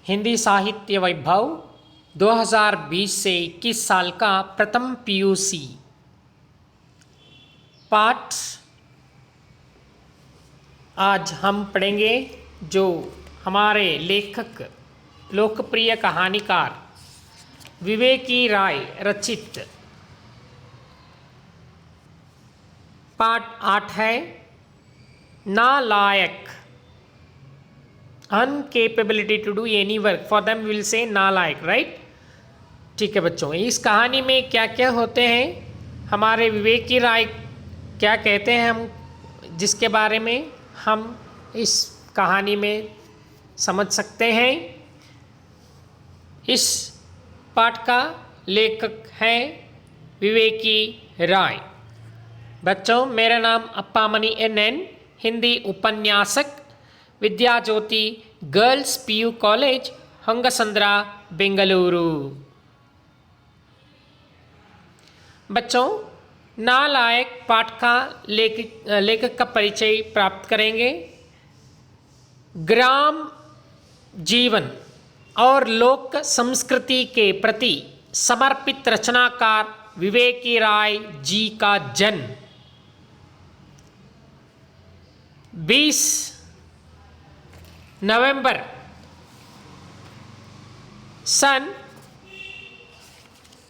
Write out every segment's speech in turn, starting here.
हिंदी साहित्य वैभव 2020 से 21 साल का प्रथम पीयूसी पाठ आज हम पढ़ेंगे, जो हमारे लेखक लोकप्रिय कहानीकार विवेकी राय रचित पाठ 8 है। नालायक, uncapability to do any work, for them will say नालायक, राइट। ठीक है बच्चों, इस कहानी में क्या क्या होते हैं, हमारे विवेकी राय क्या कहते हैं, हम जिसके बारे में हम इस कहानी में समझ सकते हैं। इस पाठ का लेखक है विवेकी राय। बच्चों, मेरा नाम अप्पामणि NN, हिंदी उपन्यासक, विद्या ज्योति गर्ल्स PU कॉलेज, होंगसंद्रा, बेंगलुरु। बच्चों, नालायक पाठ का लेखक का परिचय प्राप्त करेंगे। ग्राम जीवन और लोक संस्कृति के प्रति समर्पित रचनाकार विवेकी राय जी का जन्म 20 नवंबर सन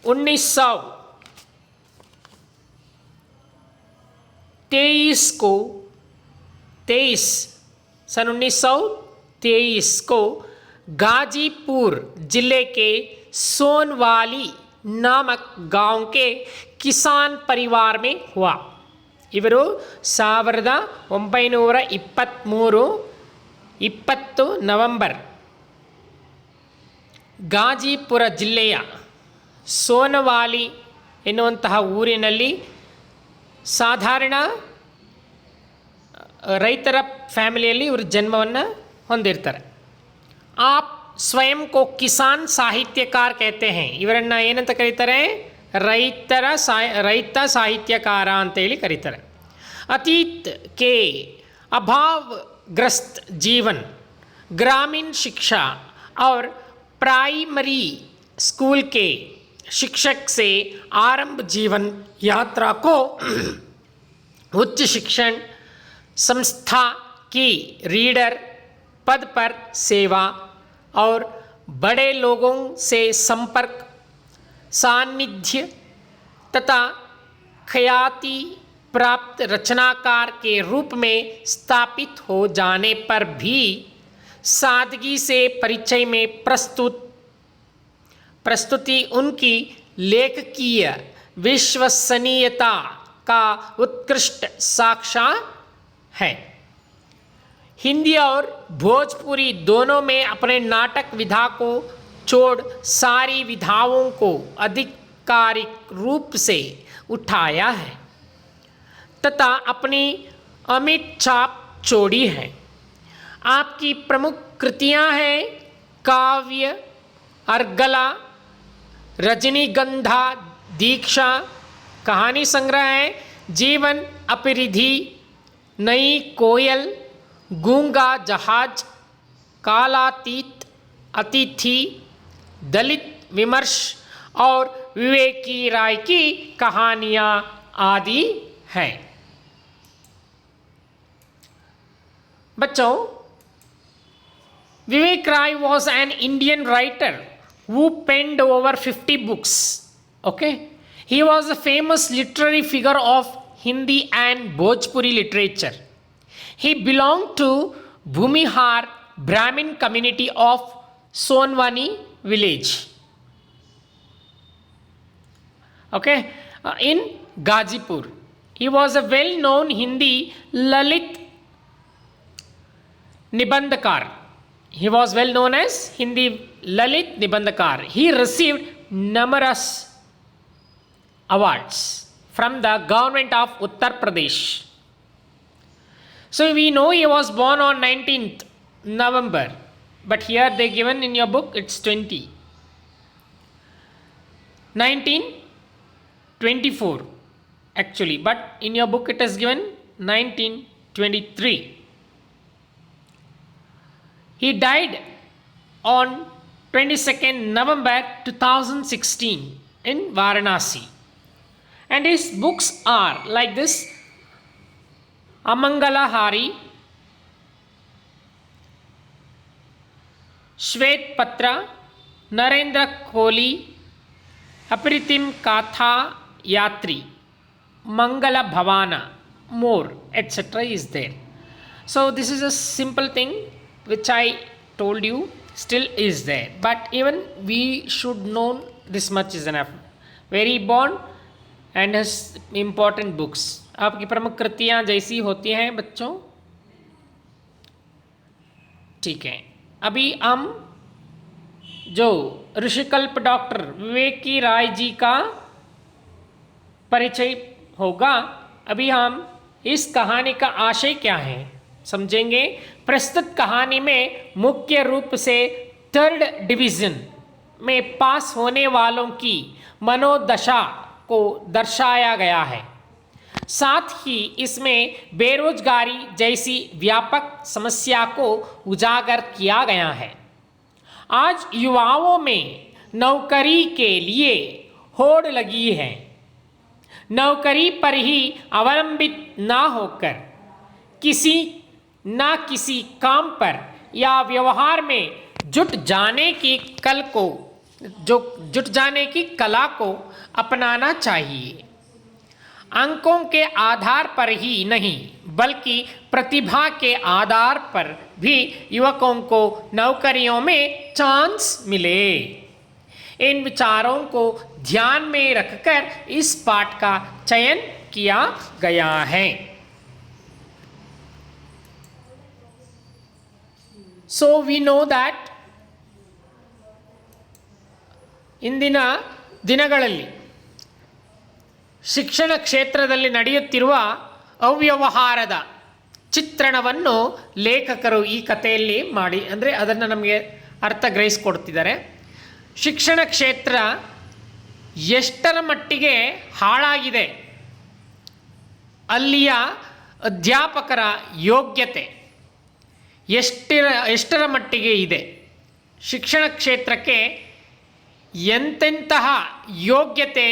1923 को गाजीपुर जिले के सोनवाली नामक गांव के किसान परिवार में हुआ। इवरू 1923 20 ನವೆಂಬರ್ ಗಾಜಿಪುರ ಜಿಲ್ಲೆಯ ಸೋನವಾಲಿ ಎನ್ನುವಂತಹ ಊರಿನಲ್ಲಿ ಸಾಧಾರಣ ರೈತರ ಫ್ಯಾಮಿಲಿಯಲ್ಲಿ ಇವರು ಜನ್ಮವನ್ನು ಹೊಂದಿರ್ತಾರೆ। ಆಪ್ ಸ್ವಯಂ ಕೋ ಕಿಸಾನ್ ಸಾಹಿತ್ಯಕಾರ कहते हैं। ಇವರನ್ನು ಏನಂತ ಕರೀತಾರೆ? ರೈತ ಸಾಹಿತ್ಯಕಾರ ಅಂತೇಳಿ ಕರೀತಾರೆ। अतीत के अभावग्रस्त जीवन, ग्रामीण शिक्षा और प्राइमरी स्कूल के शिक्षक से आरंभ जीवन यात्रा को उच्च शिक्षण संस्था की रीडर पद पर सेवा और बड़े लोगों से संपर्क, सानिध्य तथा ख्याति प्राप्त रचनाकार के रूप में स्थापित हो जाने पर भी सादगी से परिचय में प्रस्तुति उनकी लेखकीय विश्वसनीयता का उत्कृष्ट साक्ष्य है। हिंदी और भोजपुरी दोनों में अपने नाटक विधा को छोड़ सारी विधाओं को आधिकारिक रूप से उठाया है तथा अपनी अमिट छाप छोड़ी है। आपकी प्रमुख कृतियां हैं काव्य अर्गला, रजनीगंधा दीक्षा, कहानी संग्रह है जीवन अपरिधि, नई कोयल, गूंगा जहाज, कालातीत, अतिथि, दलित विमर्श और विवेकी राय की कहानियां आदि हैं। बच्चों, Vivek Rai was an Indian writer who penned over 50 books. Okay, he was a famous literary figure of Hindi and Bhojpuri literature. He belonged to Bhumihar Brahmin community of Sonwani village. Okay, in Gazipur. He was a well-known Hindi Lalit Nibandhakar. He was well known as Hindi Lalit Nibandhakar. He received numerous awards from the government of Uttar Pradesh. So we know he was born on 19th November, but here they given in your book it's 1924 actually, but in your book it is given 1923. He died on 22nd November 2016 in Varanasi. And his books are like this: Amangala Hari, Shwet Patra, Narendra Kohli, Aparitim Katha Yatri, Mangala Bhavana, more, etc. is there. So this is a simple thing which I told you still is there, but even we should know this much is enough. Very born and has important books. आपकी प्रमुख कृतियाँ जैसी होती हैं बच्चों, ठीक है। अभी हम जो ऋषिकल्प डॉक्टर विवेकी राय जी का परिचय होगा। अभी हम इस कहानी का आशय क्या है समझेंगे। प्रस्तुत कहानी में मुख्य रूप से 3rd डिवीजन में पास होने वालों की मनोदशा को दर्शाया गया है। साथ ही इसमें बेरोजगारी जैसी व्यापक समस्या को उजागर किया गया है। आज युवाओं में नौकरी के लिए होड़ लगी है। नौकरी पर ही अवलंबित ना होकर किसी ना किसी काम पर या व्यवहार में जुट जाने की कला को अपनाना चाहिए। अंकों के आधार पर ही नहीं बल्कि प्रतिभा के आधार पर भी युवकों को नौकरियों में चांस मिले। इन विचारों को ध्यान में रखकर इस पाठ का चयन किया गया है। So we know that ಇಂದಿನ ದಿನಗಳಲ್ಲಿ ಶಿಕ್ಷಣ ಕ್ಷೇತ್ರದಲ್ಲಿ ನಡೆಯುತ್ತಿರುವ ಅವ್ಯವಹಾರದ ಚಿತ್ರಣವನ್ನು ಲೇಖಕರು ಈ ಕಥೆಯಲ್ಲಿ ಮಾಡಿ ಅಂದರೆ ಅದನ್ನು ನಮಗೆ ಅರ್ಥ ಗ್ರಹಿಸಿಕೊಡ್ತಿದ್ದಾರೆ। ಶಿಕ್ಷಣ ಕ್ಷೇತ್ರ ಎಷ್ಟರ ಮಟ್ಟಿಗೆ ಹಾಳಾಗಿದೆ, ಅಲ್ಲಿಯ ಅಧ್ಯಾಪಕರ ಯೋಗ್ಯತೆ ಎಷ್ಟರ ಮಟ್ಟಿಗೆ ಇದೆ, ಶಿಕ್ಷಣ ಕ್ಷೇತ್ರಕ್ಕೆ ಎಂತೆಂತಹ ಯೋಗ್ಯತೆ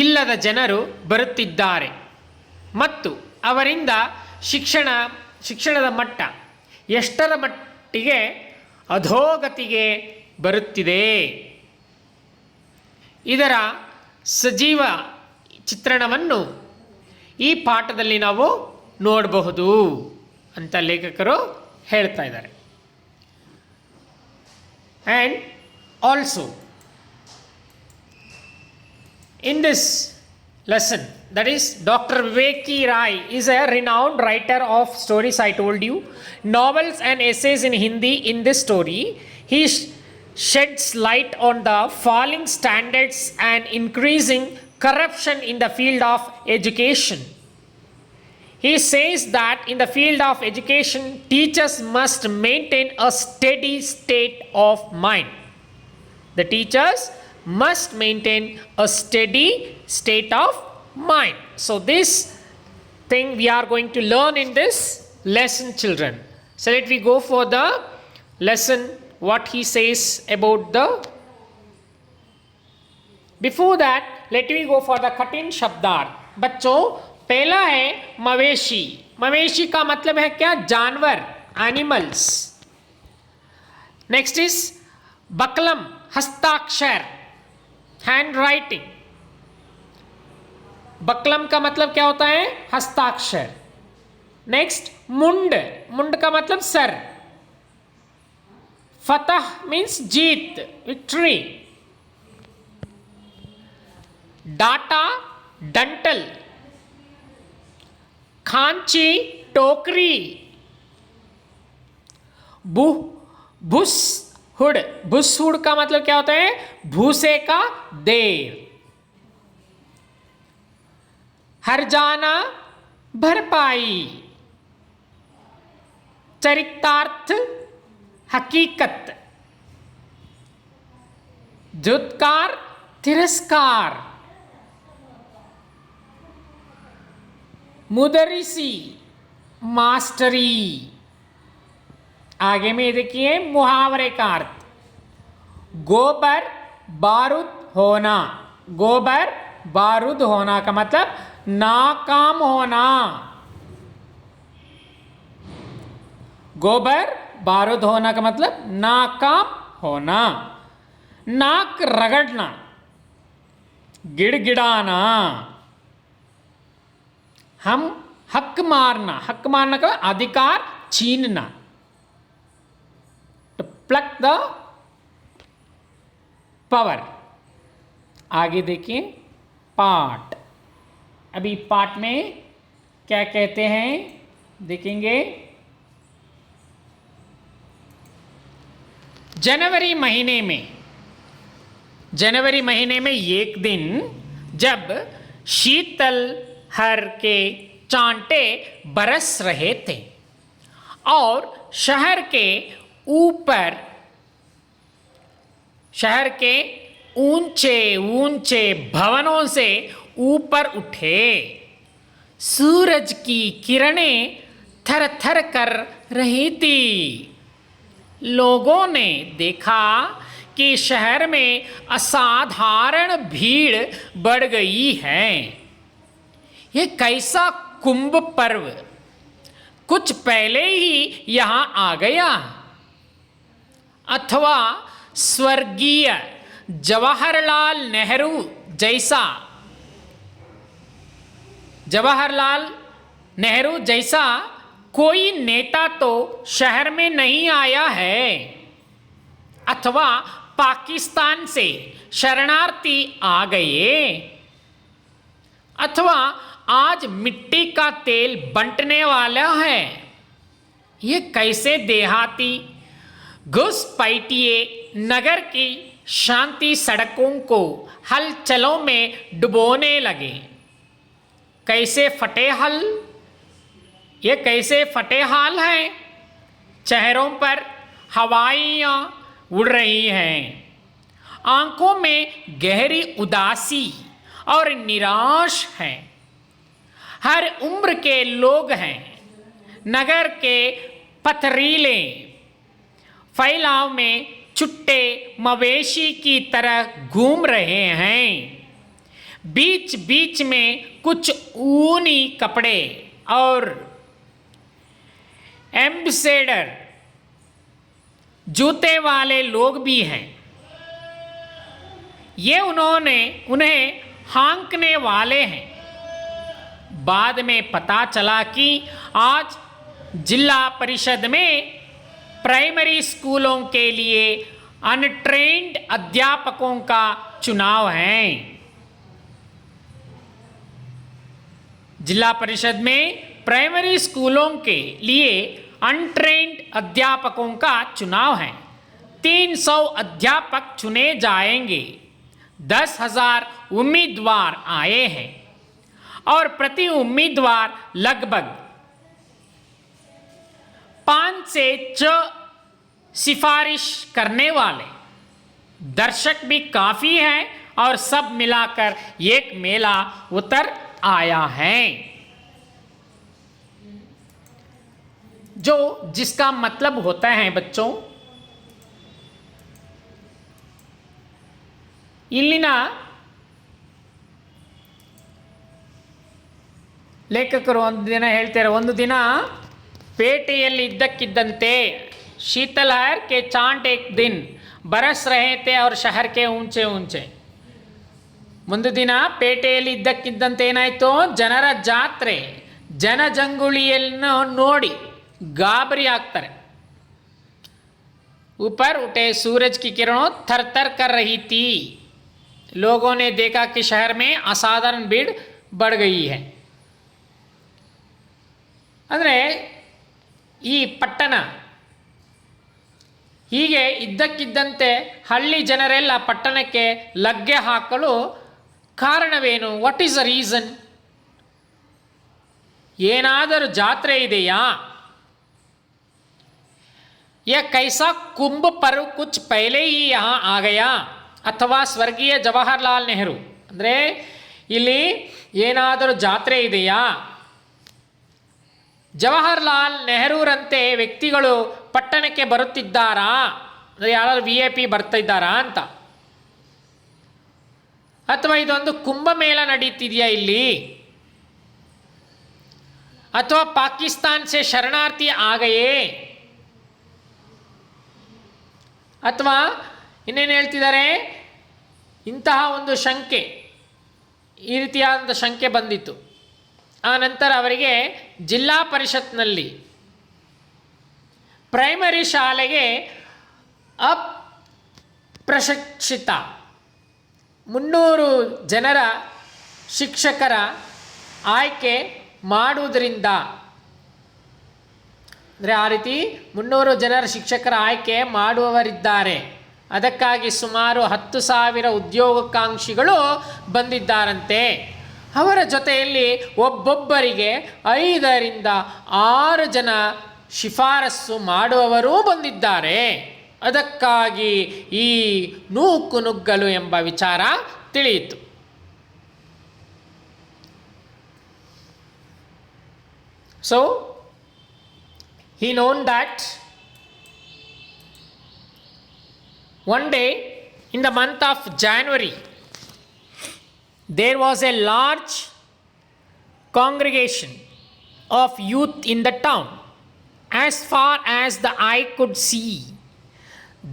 ಇಲ್ಲದ ಜನರು ಬರುತ್ತಿದ್ದಾರೆ ಮತ್ತು ಅವರಿಂದ ಶಿಕ್ಷಣದ ಮಟ್ಟ ಎಷ್ಟರ ಮಟ್ಟಿಗೆ ಅಧೋಗತಿಗೆ ಬರುತ್ತಿದೆ, ಇದರ ಸಜೀವ ಚಿತ್ರಣವನ್ನು ಈ ಪಾಠದಲ್ಲಿ ನಾವು ನೋಡಬಹುದು ಅಂತ ಲೇಖಕರು ಹೇಳ್ತಾ ಇದ್ದಾರೆ. And also in this lesson, that is Dr. Viveki Rai is a renowned writer of stories, I told you, novels and essays in Hindi. In this story he sheds light on the falling standards and increasing corruption in the field of education. He says that in the field of education teachers must maintain a steady state of mind. The teachers must maintain a steady state of mind. So this thing we are going to learn in this lesson, children. So let we go for the lesson, what he says about the. Before that let me go for the कठिन शब्दार्थ। बच्चों पहला है मवेशी। मवेशी का मतलब है क्या? जानवर, एनिमल्स। नेक्स्ट इज बकलम, हस्ताक्षर, हैंड राइटिंग। बकलम का मतलब क्या होता है? हस्ताक्षर। नेक्स्ट मुंड, मुंड का मतलब सर। फतह मीन्स जीत, विक्ट्री। डाटा, डंटल। खांची, टोकरी। भुस हुड, भुसहुड का मतलब क्या होता है? भूसे का देर। हरजाना, भरपाई। चरितार्थ, हकीकत। धुत्कार, तिरस्कार। मुदरिसी, मास्टरी। आगे में देखिए मुहावरे का अर्थ। गोबर बारूद होना, गोबर बारूद होना का मतलब नाकाम होना। गोबर बारूद होना का मतलब नाकाम होना। नाक रगड़ना, गिड़गिड़ाना। हम हक मारना, हक मारना का अधिकार छीनना, टू प्लक द पावर। आगे देखिए पाठ। अभी पाठ में क्या कहते हैं देखेंगे। जनवरी महीने में एक दिन जब शीतल हर के चांटे बरस रहे थे और शहर के ऊंचे ऊंचे भवनों से ऊपर उठे सूरज की किरणें थर थर कर रही थी। लोगों ने देखा कि शहर में असाधारण भीड़ बढ़ गई है। ये कैसा कुंभ पर्व कुछ पहले ही यहाँ आ गया, अथवा स्वर्गीय जवाहरलाल नेहरू जैसा कोई नेता तो शहर में नहीं आया है, अथवा पाकिस्तान से शरणार्थी आ गए, अथवा आज मिट्टी का तेल बंटने वाला है। ये कैसे देहाती घुसपैठिए नगर की शांति सड़कों को हलचलों में डुबोने लगे। ये कैसे फटेहाल है। चेहरों पर हवाइयाँ उड़ रही हैं, आंखों में गहरी उदासी और निराश है। हर उम्र के लोग हैं, नगर के पथरीले फैलाव में छुट्टे मवेशी की तरह घूम रहे हैं। बीच बीच में कुछ ऊनी कपड़े और एम्बेसडर जूते वाले लोग भी हैं। ये उन्हें हाँकने वाले हैं। बाद में पता चला कि आज जिला परिषद में प्राइमरी स्कूलों के लिए अनट्रेन्ड अध्यापकों का चुनाव है। जिला परिषद में प्राइमरी स्कूलों के लिए अनट्रेन्ड अध्यापकों का चुनाव है। 300 अध्यापक चुने जाएंगे। 10,000 उम्मीदवार आए हैं और प्रति उम्मीदवार लगभग 5 से 6 सिफारिश करने वाले दर्शक भी काफी हैं और सब मिलाकर एक मेला उतर आया है। जिसका मतलब होता है बच्चों, ಇಲ್ಲಿನ ಲೇಖಕರು ಒಂದು ದಿನ ಹೇಳ್ತಾರೆ, ಒಂದು ದಿನ ಪೇಟೆಯಲ್ಲಿ ಇದ್ದಕ್ಕಿದ್ದಂತೆ शीतलहर के चांट एक दिन बरस रहे थे और शहर के ऊंचे ऊंचे। ಮುಂದು ದಿನ ಪೇಟೆಯಲ್ಲಿ ಇದ್ದಕ್ಕಿದ್ದಂತೆ ಏನಾಯಿತು, ಜನರ ಜಾತ್ರೆ ಜನಜಂಗುಳಿಯನ್ನು ನೋಡಿ ಗಾಬರಿ ಆಗ್ತಾರೆ। ऊपर उठे सूरज की किरणों थर थर कर रही थी। लोगों ने देखा कि शहर में असाधारण भीड़ बढ़ गई है। ಅಂದರೆ ಈ ಪಟ್ಟಣ ಹೀಗೆ ಇದ್ದಕ್ಕಿದ್ದಂತೆ ಹಳ್ಳಿ ಜನರೆಲ್ಲ ಪಟ್ಟಣಕ್ಕೆ ಲಗ್ಗೆ ಹಾಕಲು ಕಾರಣವೇನು? What is the reason? ಏನಾದರೂ ಜಾತ್ರೆ ಇದೆಯಾ? यह कैसा कुंभ पर्व कुछ पहले ही यहाँ आ गया, ಅಥವಾ ಸ್ವರ್ಗೀಯ ಜವಾಹರ್ಲಾಲ್ ನೆಹರು ಅಂದರೆ ಇಲ್ಲಿ ಏನಾದರೂ ಜಾತ್ರೆ ಇದೆಯಾ? ಜವಾಹರ್ಲಾಲ್ ನೆಹರೂರಂತೆ ವ್ಯಕ್ತಿಗಳು ಪಟ್ಟಣಕ್ಕೆ ಬರುತ್ತಿದ್ದಾರಾ? ಯಾರಾದ್ರು VIP ಬರ್ತಾ ಇದ್ದಾರಾ ಅಂತ, ಅಥವಾ ಇದೊಂದು ಕುಂಭಮೇಳ ನಡೀತಿದೆಯಾ ಇಲ್ಲಿ, ಅಥವಾ ಪಾಕಿಸ್ತಾನ್ ಸೆ ಶರಣಾರ್ಥಿ ಆಗಯೇ, ಅಥವಾ ಇನ್ನೇನು ಹೇಳ್ತಿದ್ದಾರೆ, ಇಂತಹ ಒಂದು ಶಂಕೆ, ಈ ರೀತಿಯಾದ ಶಂಕೆ ಬಂದಿತ್ತು. ಆ ನಂತರ ಅವರಿಗೆ ಜಿಲ್ಲಾ ಪರಿಷತ್ನಲ್ಲಿ ಪ್ರೈಮರಿ ಶಾಲೆಗೆ ಅಪ್ರಶಿಕ್ಷಿತ 300 ಜನರ ಶಿಕ್ಷಕರ ಆಯ್ಕೆ ಮಾಡುವುದರಿಂದ, ಅಂದರೆ ಆ ರೀತಿ 300 ಜನರ ಶಿಕ್ಷಕರ ಆಯ್ಕೆ ಮಾಡುವವರಿದ್ದಾರೆ, ಅದಕ್ಕಾಗಿ ಸುಮಾರು 10,000 ಉದ್ಯೋಗಾಕಾಂಕ್ಷಿಗಳು ಬಂದಿದ್ದಾರಂತೆ. ಅವರ ಜೊತೆಯಲ್ಲಿ ಒಬ್ಬೊಬ್ಬರಿಗೆ 5 ರಿಂದ 6 ಜನ ಶಿಫಾರಸ್ಸು ಮಾಡುವವರೂ ಬಂದಿದ್ದಾರೆ. ಅದಕ್ಕಾಗಿ ಈ ನೂಕುನುಗ್ಗಲು ಎಂಬ ವಿಚಾರ ತಿಳಿಯಿತು. So he known that one day in the month of January there was a large congregation of youth in the town. As far as the eye could see,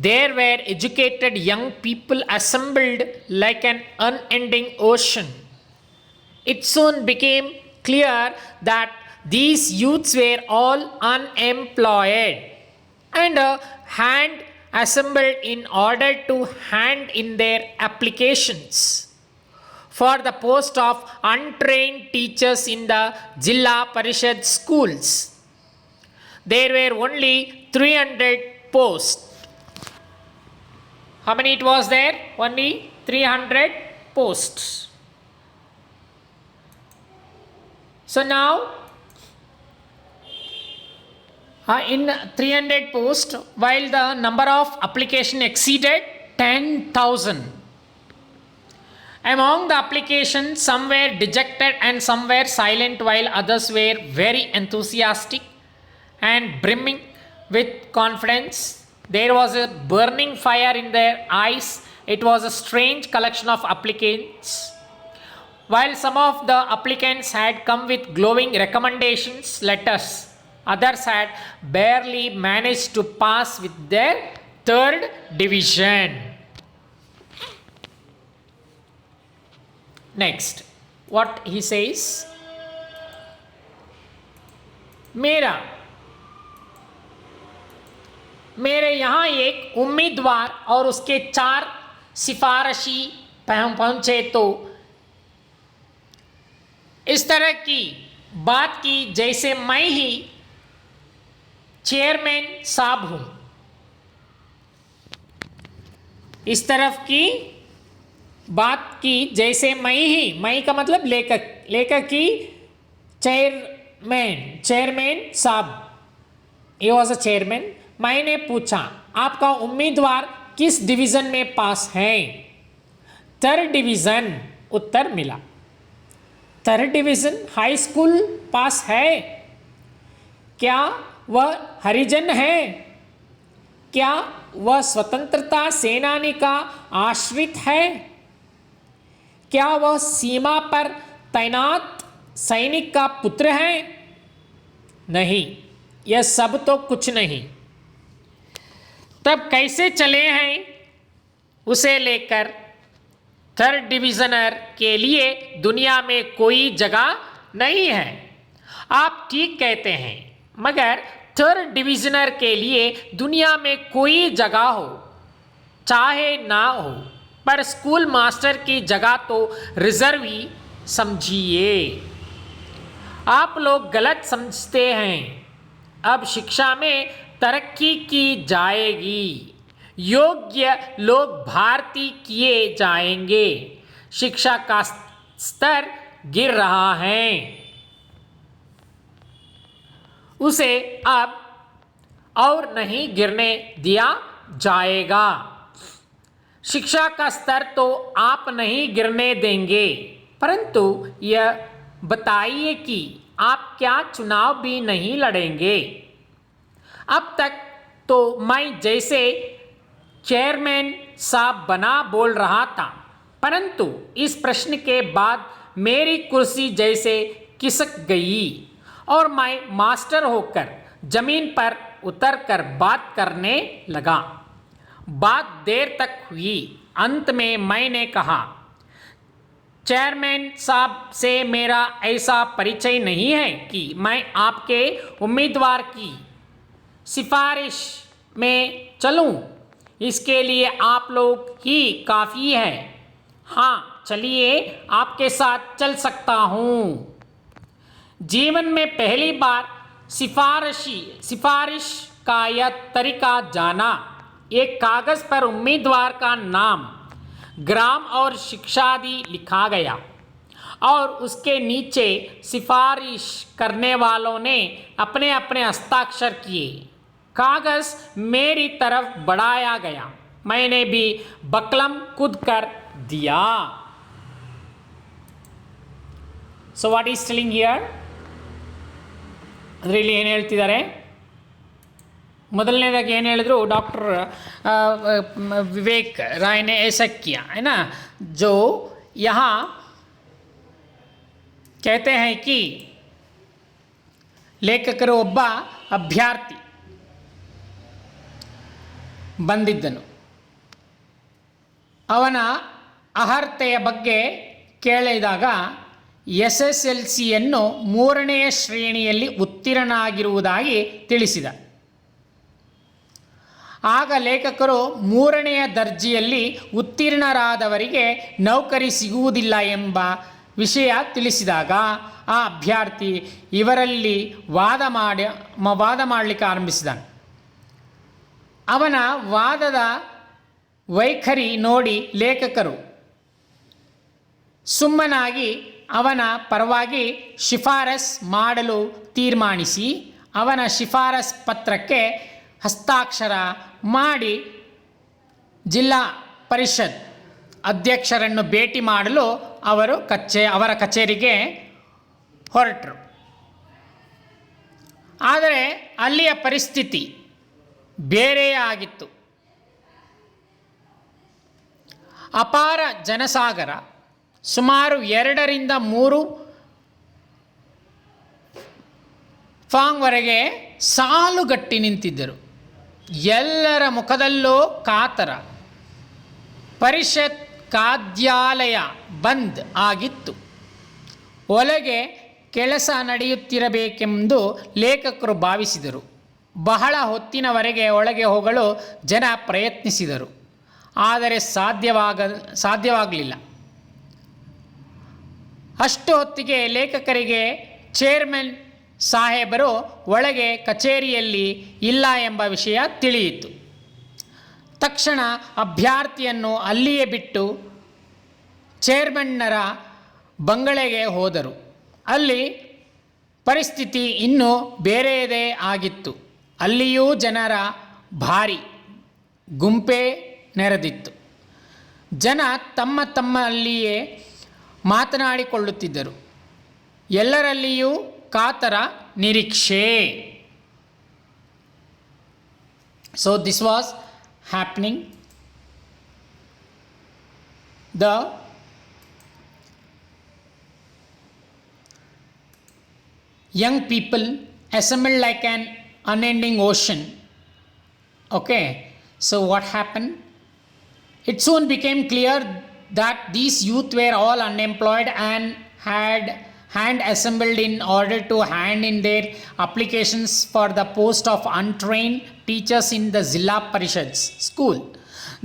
there were educated young people assembled like an unending ocean. It soon became clear that these youths were all unemployed and hand assembled in order to hand in their applications for the post of untrained teachers in the Jilla Parishad schools. There were only 300 posts. How many it was there? Only 300 posts. So now, in 300 posts, while the number of application exceeded 10,000. Among the applications, some were dejected and some were silent, while others were very enthusiastic and brimming with confidence. There was a burning fire in their eyes. It was a strange collection of applicants. While some of the applicants had come with glowing recommendations letters, others had barely managed to pass with their 3rd division. Next, what he says, मेरे यहाँ एक उम्मीदवार और उसके 4 सिफारशी पहुँचे तो इस तरह की बात की जैसे मैं ही चेयरमैन साहब हूँ. इस तरफ की बात की जैसे मैं का मतलब लेखक की चेयरमैन साहब, ये वॉज अ चेयरमैन. मैंने पूछा आपका उम्मीदवार किस डिवीज़न में पास है? 3rd डिवीज़न उत्तर मिला. 3rd डिवीज़न हाई स्कूल पास है? क्या वह हरिजन है? क्या वह स्वतंत्रता सेनानी का आश्रित है? क्या वह सीमा पर तैनात सैनिक का पुत्र है? नहीं, यह सब तो कुछ नहीं. तब कैसे चले हैं उसे लेकर 3rd डिविजनर के लिए दुनिया में कोई जगह नहीं है. आप ठीक कहते हैं, मगर 3rd डिविजनर के लिए दुनिया में कोई जगह हो चाहे ना हो, पर स्कूल मास्टर की जगह तो रिजर्व ही समझिए. आप लोग गलत समझते हैं. अब शिक्षा में तरक्की की जाएगी, योग्य लोग भारती किए जाएंगे. शिक्षा का स्तर गिर रहा है, उसे अब और नहीं गिरने दिया जाएगा. शिक्षा का स्तर तो आप नहीं गिरने देंगे, परंतु यह बताइए कि आप क्या चुनाव भी नहीं लड़ेंगे? अब तक तो मैं जैसे चेयरमैन साहब बना बोल रहा था, परंतु इस प्रश्न के बाद मेरी कुर्सी जैसे खिसक गई और मैं मास्टर होकर जमीन पर उतरकर बात करने लगा। बात देर तक हुई। अंत में मैंने कहा, चेयरमैन साहब से मेरा ऐसा परिचय नहीं है कि मैं आपके उम्मीदवार की सिफारिश में चलूं। इसके लिए आप लोग ही काफ़ी है। हाँ, चलिए आपके साथ चल सकता हूँ। जीवन में पहली बार सिफारिश का यह तरीका जाना। एक कागज़ पर उम्मीदवार का नाम, ग्राम और शिक्षादि लिखा गया और उसके नीचे सिफारिश करने वालों ने अपने अपने हस्ताक्षर किए। कागज़ मेरी तरफ बढ़ाया गया। मैंने भी बकलम कूद कर दिया। So what is telling here? ಅದರಲ್ಲಿ ಏನು ಹೇಳ್ತಿದ್ದಾರೆ? ಮೊದಲನೇದಾಗಿ ಏನು ಹೇಳಿದ್ರು, डॉक्टर विवेक राय ने ऐसा किया है ना, जो यहाँ कहते हैं कि ಲೇಖಕರು ಒಬ್ಬ ಅಭ್ಯರ್ಥಿ ಬಂದಿದ್ದನು. ಅವನ ಅರ್ಹತೆಯ ಬಗ್ಗೆ ಕೇಳಿದಾಗ SSLCಯನ್ನು 3ನೇ ಶ್ರೇಣಿಯಲ್ಲಿ ಉತ್ತೀರ್ಣನಾಗಿರುವುದಾಗಿ ತಿಳಿಸಿದ. ಆಗ ಲೇಖಕರು 3ನೇ ದರ್ಜೆಯಲ್ಲಿ ಉತ್ತೀರ್ಣರಾದವರಿಗೆ ನೌಕರಿ ಸಿಗುವುದಿಲ್ಲ ಎಂಬ ವಿಷಯ ತಿಳಿಸಿದಾಗ ಆ ಅಭ್ಯರ್ಥಿ ಇವರಲ್ಲಿ ವಾದ ಮಾಡಲಿಕ್ಕೆ ಆರಂಭಿಸಿದನು. ಅವನ ವಾದದ ವೈಖರಿ ನೋಡಿ ಲೇಖಕರು ಸುಮ್ಮನಾಗಿ ಅವನ ಪರವಾಗಿ ಶಿಫಾರಸ್ ಮಾಡಲು ತೀರ್ಮಾನಿಸಿ ಅವನ ಶಿಫಾರಸ್ ಪತ್ರಕ್ಕೆ ಹಸ್ತಾಕ್ಷರ ಮಾಡಿ ಜಿಲ್ಲಾ ಪರಿಷತ್ ಅಧ್ಯಕ್ಷರನ್ನು ಭೇಟಿ ಮಾಡಲು ಅವರ ಕಚೇರಿಗೆ ಹೊರಟರು. ಆದರೆ ಅಲ್ಲಿಯ ಪರಿಸ್ಥಿತಿ ಬೇರೆಯೇ ಆಗಿತ್ತು. ಅಪಾರ ಜನಸಾಗರ, ಸುಮಾರು 2ರಿಂದ 3 ಫಾಂಗ್ವರೆಗೆ ಸಾಲುಗಟ್ಟಿ ನಿಂತಿದ್ದರು. ಎಲ್ಲರ ಮುಖದಲ್ಲೂ ಕಾತರ. ಪರಿಷತ್ ಕಾರ್ಯಾಲಯ ಬಂದ್ ಆಗಿತ್ತು. ಒಳಗೆ ಕೆಲಸ ನಡೆಯುತ್ತಿರಬೇಕೆಂದು ಲೇಖಕರು ಭಾವಿಸಿದರು. ಬಹಳ ಹೊತ್ತಿನವರೆಗೆ ಒಳಗೆ ಹೋಗಲು ಜನ ಪ್ರಯತ್ನಿಸಿದರು, ಆದರೆ ಸಾಧ್ಯವಾಗಲಿಲ್ಲ. ಅಷ್ಟು ಹೊತ್ತಿಗೆ ಲೇಖಕರಿಗೆ ಚೇರ್ಮನ್ ಸಾಹೇಬರು ಒಳಗೆ ಕಚೇರಿಯಲ್ಲಿ ಇಲ್ಲ ಎಂಬ ವಿಷಯ ತಿಳಿಯಿತು. ತಕ್ಷಣ ಅಭ್ಯರ್ಥಿಯನ್ನು ಅಲ್ಲಿಯೇ ಬಿಟ್ಟು ಚೇರ್ಮನ್ನರ ಬಂಗಲೆಗೆ ಹೋದರು. ಅಲ್ಲಿ ಪರಿಸ್ಥಿತಿ ಇನ್ನೂ ಬೇರೆಯದೇ ಆಗಿತ್ತು. ಅಲ್ಲಿಯೂ ಜನರ ಭಾರಿ ಗುಂಪೇ ನೆರೆದಿತ್ತು. ಜನ ತಮ್ಮಲ್ಲಿಯೇ ಮಾತನಾಡಿಕೊಳ್ಳುತ್ತಿದ್ದರು. ಎಲ್ಲರಲ್ಲಿಯೂ ಕಾತರ ನಿರೀಕ್ಷೆ. So this was happening. The young people assembled like an unending ocean. Okay, so what happened? It soon became clear that these youth were all unemployed and had hand assembled in order to hand in their applications for the post of untrained teachers in the Zilla Parishads school.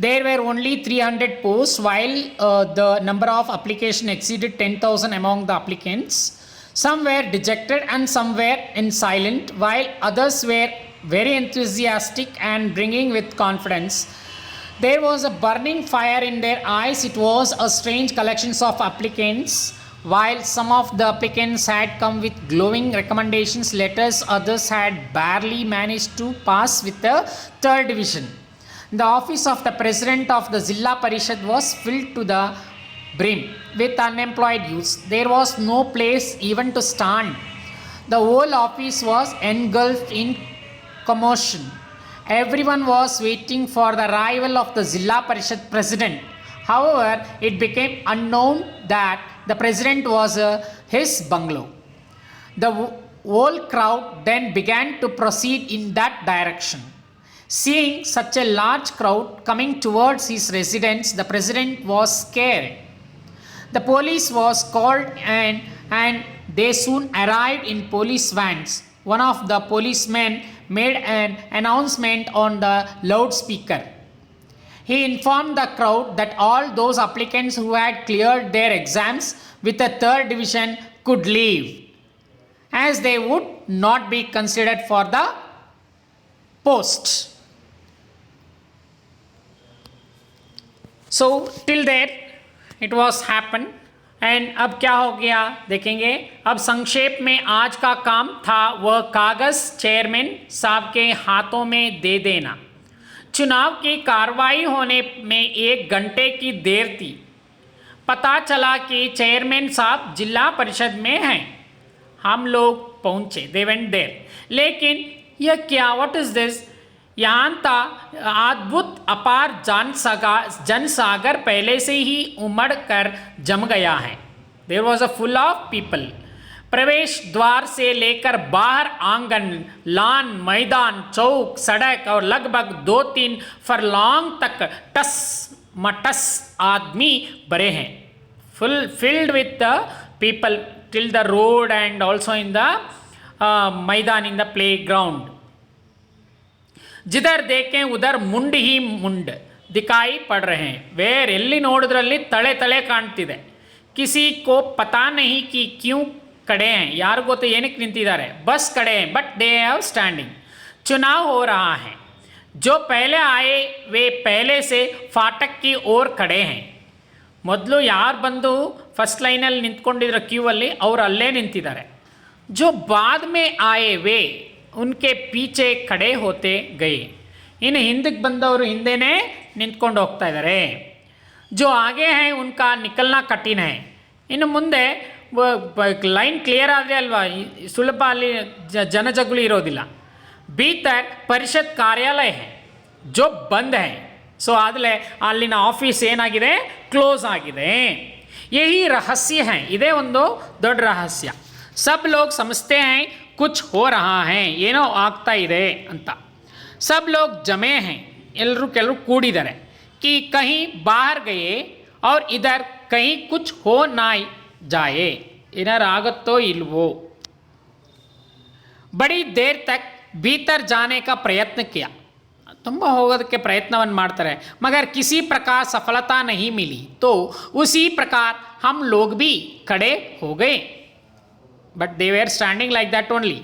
There were only 300 posts, while the number of applications exceeded 10,000 among the applicants. Some were dejected and some were in silent, while others were very enthusiastic and bringing with confidence. There was a burning fire in their eyes. It was a strange collection of applicants. While some of the applicants had come with glowing recommendations letters, others had barely managed to pass with the 3rd division. The office of the president of the Zilla Parishad was filled to the brim with unemployed youths. There was no place even to stand. The whole office was engulfed in commotion. Everyone was waiting for the arrival of the Zilla Parishad president. However, it became unknown that the president was his bungalow. The whole crowd then began to proceed in that direction. Seeing such a large crowd coming towards his residence, the president was scared. The police was called and they soon arrived in police vans. One of the policemen made an announcement on the loudspeaker. He informed the crowd that all those applicants who had cleared their exams with a third division could leave, as they would not be considered for the post. So till there it was happened. And अब क्या हो गया देखेंगे. अब संक्षेप में आज का काम था वह कागज़ चेयरमैन साहब के हाथों में दे देना. चुनाव की कार्रवाई होने में 1 घंटे की देर थी. पता चला कि चेयरमैन साहब जिला परिषद में हैं. हम लोग पहुँचे, दे वेंट देर. लेकिन यह क्या, व्हाट इज़ दिस, यहाँ था अद्भुत अपार जनसागर पहले से ही उमड़ कर जम गया है. There was a full of people. प्रवेश द्वार से लेकर बाहर आंगन, लान, मैदान, चौक, सड़क और लगभग 2-3 फरलॉन्ग तक टस मटस आदमी भरे हैं. Full filled with the people till the road and also in the मैदान, इन द प्ले ग्राउंड. जिधर देखें उधर मुंड ही मुंड दिखाई पड़ रहे हैं. वेर ಎಲ್ಲಿ ನೋಡಿದ್ರಲ್ಲಿ ತಳೆ ತಳೆ ಕಾಣ್ತಿದೆ. किसी को पता नहीं कि क्यों खड़े हैं, यार को तो ಏನಕ್ಕೆ ನಿಂತಿದ್ದಾರೆ, बस खड़े हैं बट दे हैव स्टैंडिंग. चुनाव हो रहा है. जो पहले आए वे पहले से फाटक की ओर खड़े हैं. ಮೊದಲು ಯಾರು ಬಂದು ಫಸ್ಟ್ ಲೈನಲ್ಲಿ ನಿಂತ್ಕೊಂಡಿದ್ರು ಕ್ಯೂ ಅಲ್ಲಿ, ಅವರು ಅಲ್ಲೇ ನಿಂತಿದ್ದಾರೆ. जो बाद में आए वे उनके पीछे खड़े होते गए. ಇನ್ನು ಹಿಂದಕ್ಕೆ ಬಂದವರು ಹಿಂದೆನೇ ನಿಂತ್ಕೊಂಡು ಹೋಗ್ತಾ ಇದ್ದಾರೆ. जो आगे हैं उनका निकलना कठिन है. ಇನ್ನು ಮುಂದೆ ಲೈನ್ ಕ್ಲಿಯರ್ ಆದರೆ ಅಲ್ವಾ ಸುಲಭ ಅಲ್ಲಿ ಜನಜಗುಳಿ ಇರೋದಿಲ್ಲ. ಭೀತರ್ ಪರಿಷತ್ ಕಾರ್ಯಾಲಯ है जो बंद है. ಸೊ ಆದಲೇ ಅಲ್ಲಿನ ಆಫೀಸ್ ಏನಾಗಿದೆ, ಕ್ಲೋಸ್ ಆಗಿದೆ. यही रहस्य है, ಇದೇ ಒಂದು ದೊಡ್ಡ ರಹಸ್ಯ. सब लोग समझते हैं कुछ हो रहा है, ಏನೋ ಆಗ್ತಾ ಇದೆ ಅಂತ. सब लोग जमे हैं, ಎಲ್ಲರೂ ಕೆಲವರು ಕೂಡಿದ್ದಾರೆ. कि कहीं बाहर गए और इधर कहीं कुछ हो ना जाए, ಏನಾರು ಆಗುತ್ತೋ ಇಲ್ವೋ. बड़ी देर तक भीतर जाने का प्रयत्न किया. ತುಂಬ ಹೋಗೋದಕ್ಕೆ ಪ್ರಯತ್ನವನ್ನು ಮಾಡ್ತಾರೆ. मगर किसी प्रकार सफलता नहीं मिली तो उसी प्रकार हम लोग भी खड़े हो गए. But they were standing like that only.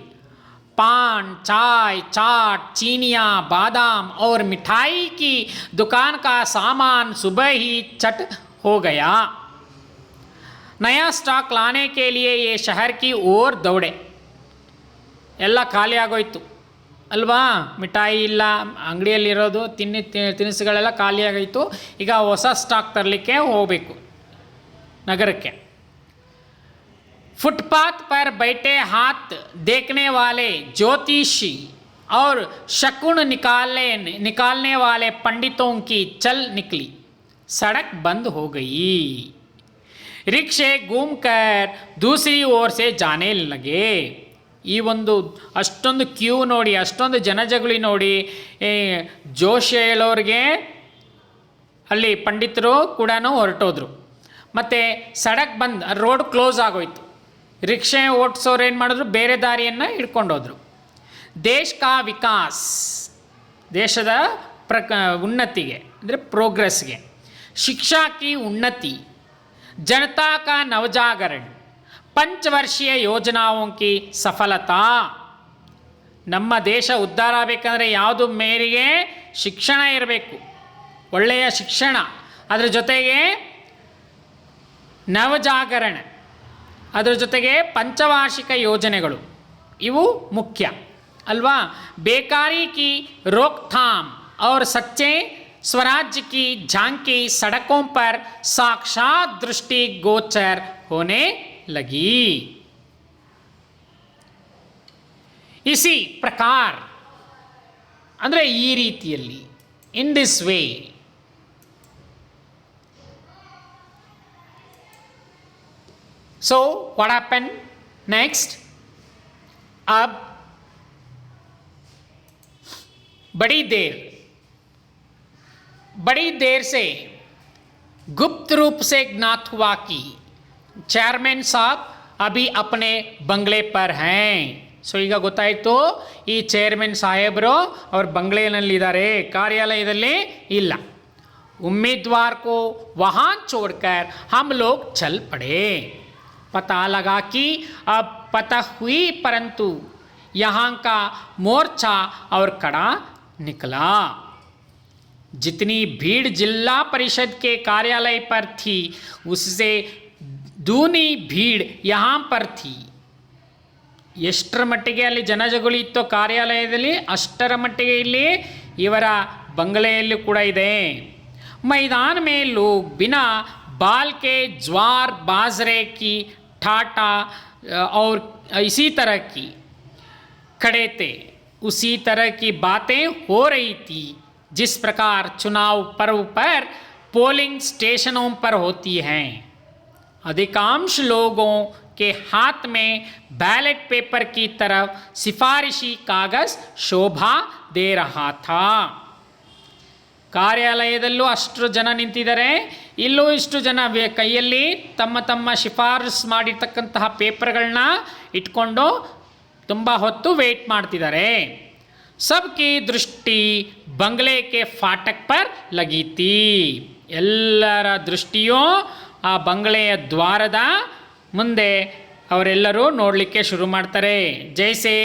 पान, चाय, चाट, चीनियाँ, बादाम और मिठाई की दुकान का सामान सुबह ही चट हो गया. नया स्टॉक लाने के लिए ये शहर की ओर दौड़े. ಎಲ್ಲ ಖಾಲಿ ಆಗೋಯ್ತು ಅಲ್ವಾ, ಮಿಠಾಯಿ ಇಲ್ಲ, ಅಂಗಡಿಯಲ್ಲಿರೋದು ತಿನಿಸುಗಳೆಲ್ಲ ಖಾಲಿಯಾಗೋಯ್ತು. ಈಗ ಹೊಸ ಸ್ಟಾಕ್ ತರಲಿಕ್ಕೆ ಹೋಗಬೇಕು ನಗರಕ್ಕೆ. फुटपाथ पर बैठे हाथ देखने वाले ज्योतिषी और शकुन निकालने वाले पंडितों की चल निकली. सड़क बंद हो गई. रिक्शे घूमकर दूसरी ओर से जाने लगे. ಈ ಒಂದು ಅಷ್ಟೊಂದು ಕ್ಯೂ ನೋಡಿ, ಅಷ್ಟೊಂದು ಜನಜಗುಳಿ ನೋಡಿ, ಜೋಶಿ ಹೇಳೋರಿಗೆ ಅಲ್ಲಿ ಪಂಡಿತರು ಕೂಡ ಹೊರಟೋದ್ರು. ಮತ್ತು ಸಡಕ್ ಬಂದ್, ರೋಡ್ ಕ್ಲೋಸ್ ಆಗೋಯ್ತು. ರಿಕ್ಷೆ ಓಡಿಸೋರು ಏನು ಮಾಡಿದ್ರು, ಬೇರೆ ದಾರಿಯನ್ನು ಹಿಡ್ಕೊಂಡೋದ್ರು. ದೇಶ ಕಾ ವಿಕಾಸ್, ದೇಶದ ಉನ್ನತಿಗೆ ಅಂದರೆ ಪ್ರೋಗ್ರೆಸ್ಗೆ. ಶಿಕ್ಷಾ ಕಿ ಉನ್ನತಿ, ಜನತಾ ಕಾ ನವಜಾಗರಣ, ಪಂಚವರ್ಷೀಯ ಯೋಜನಾओं की ಸಫಲತಾ. ನಮ್ಮ ದೇಶ ಉದ್ಧಾರ ಆಗಬೇಕಂದ್ರೆ ಯಾವುದು ಮೇರೆಗೆ ಶಿಕ್ಷಣ ಇರಬೇಕು, ಒಳ್ಳೆಯ ಶಿಕ್ಷಣ, ಅದರ ಜೊತೆಗೆ ನವಜಾಗರಣ, ಅದರ ಜೊತೆಗೆ ಪಂಚವಾರ್ಷಿಕ ಯೋಜನೆಗಳು, ಇವು ಮುಖ್ಯ ಅಲ್ವಾ. बेकारी की रोकथाम और सच्चे स्वराज्य की झांकी सड़कों पर साक्षात दृष्टि गोचर होने लगी. इसी प्रकार ಅಂದರೆ ಈ ರೀತಿಯಲ್ಲಿ, in this way. So what happened next? अब बड़ी देर से गुप्त रूप से ज्ञात हुआ कि चेयरमैन साहब अभी अपने बंगले पर हैं. ಸೊ ಈಗ ಗೊತ್ತಾಯಿತು, ಈ ಚೇರ್ಮನ್ ಸಾಹೇಬರು ಅವ್ರ ಬಂಗ್ಲೆಯಲ್ಲಿದ್ದಾರೆ, ಕಾರ್ಯಾಲಯದಲ್ಲಿ ಇಲ್ಲ. उम्मीदवार को वहाँ छोड़कर हम लोग चल पड़े. पता लगा कि अब पता हुई, परंतु यहाँ का मोर्चा और कड़ा निकला. जितनी भीड़ जिला परिषद के कार्यालय पर थी, उससे दूनी भीड़ यहाँ पर थी. ಎಷ್ಟರ ಮಟ್ಟಿಗೆ ಅಲ್ಲಿ ಜನಜಗುಳಿ ಇತ್ತು ಕಾರ್ಯಾಲಯದಲ್ಲಿ, ಅಷ್ಟರ ಮಟ್ಟಿಗೆ ಇಲ್ಲಿ ಇವರ ಬಂಗಲೆಯಲ್ಲಿ ಕೂಡ ಇದೆ. मैदान में लोग बिना बाल के ज्वार बाजरे की ठाटा और इसी तरह की खड़े थे. उसी तरह की बातें हो रही थी जिस प्रकार चुनाव पर्व पर पोलिंग स्टेशनों पर होती हैं. अधिकांश लोगों के हाथ में बैलेट पेपर की तरफ सिफारिशी कागज शोभा दे रहा था. ಕಾರ್ಯಾಲಯದಲ್ಲೂ ಅಷ್ಟು ಜನ ನಿಂತಿದ್ದಾರೆ, ಇಲ್ಲೂ ಇಷ್ಟು ಜನ ಕೈಯಲ್ಲಿ ತಮ್ಮ ತಮ್ಮ ಶಿಫಾರಸು ಮಾಡಿರ್ತಕ್ಕಂತಹ ಪೇಪರ್ಗಳನ್ನ ಇಟ್ಕೊಂಡು ತುಂಬ ಹೊತ್ತು ವೇಟ್ ಮಾಡ್ತಿದ್ದಾರೆ. ಸಬ್ಕಿ ದೃಷ್ಟಿ ಬಂಗ್ಲೆ ಕೆ ಫಾಟಕ್ ಪರ್ ಲಗಿ ಥಿ. ಎಲ್ಲರ ದೃಷ್ಟಿಯೂ ಆ ಬಂಗಲೆಯ ದ್ವಾರದ ಮುಂದೆ ಅವರೆಲ್ಲರೂ ನೋಡಲಿಕ್ಕೆ ಶುರು ಮಾಡ್ತಾರೆ. ಜೈಸೆ